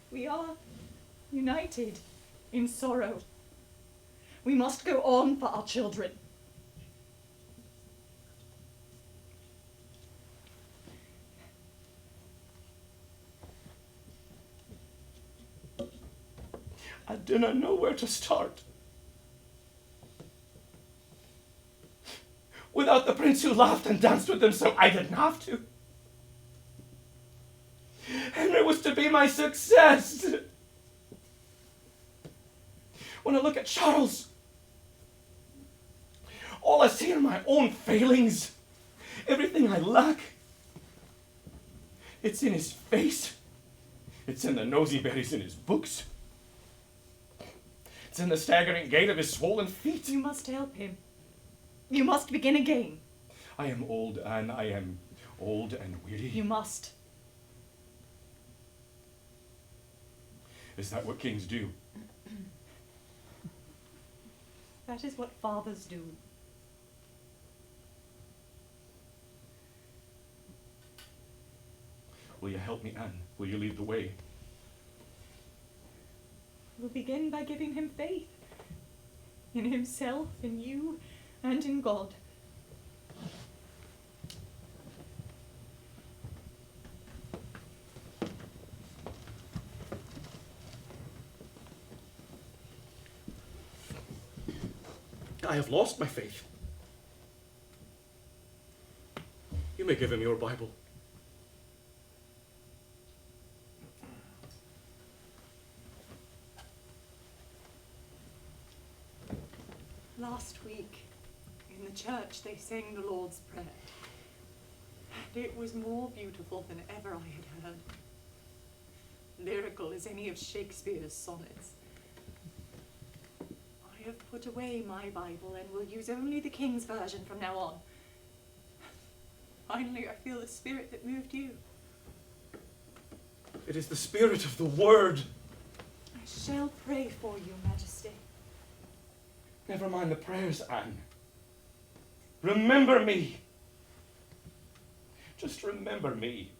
We are united in sorrow. We must go on for our children. I do not know where to start. Without the prince who laughed and danced with them so I didn't have to. Henry was to be my success. When I look at Charles, all I see are my own failings. Everything I lack. It's in his face. It's in the nosy berries in his books. It's in the staggering gait of his swollen feet. You must help him. You must begin again. I am old, Anne. I am old and weary. You must. Is that what kings do? That is what fathers do. Will you help me, Anne? Will you lead the way? We'll begin by giving him faith. In himself, in you, and in God. I have lost my faith. You may give him your Bible. Last week, in the church, they sang the Lord's Prayer. And it was more beautiful than ever I had heard. Lyrical as any of Shakespeare's sonnets. I have put away my Bible and will use only the King's version from now on. Finally, I feel the spirit that moved you. It is the spirit of the Word. I shall pray for you, Majesty. Never mind the prayers, Anne. Remember me. Just remember me.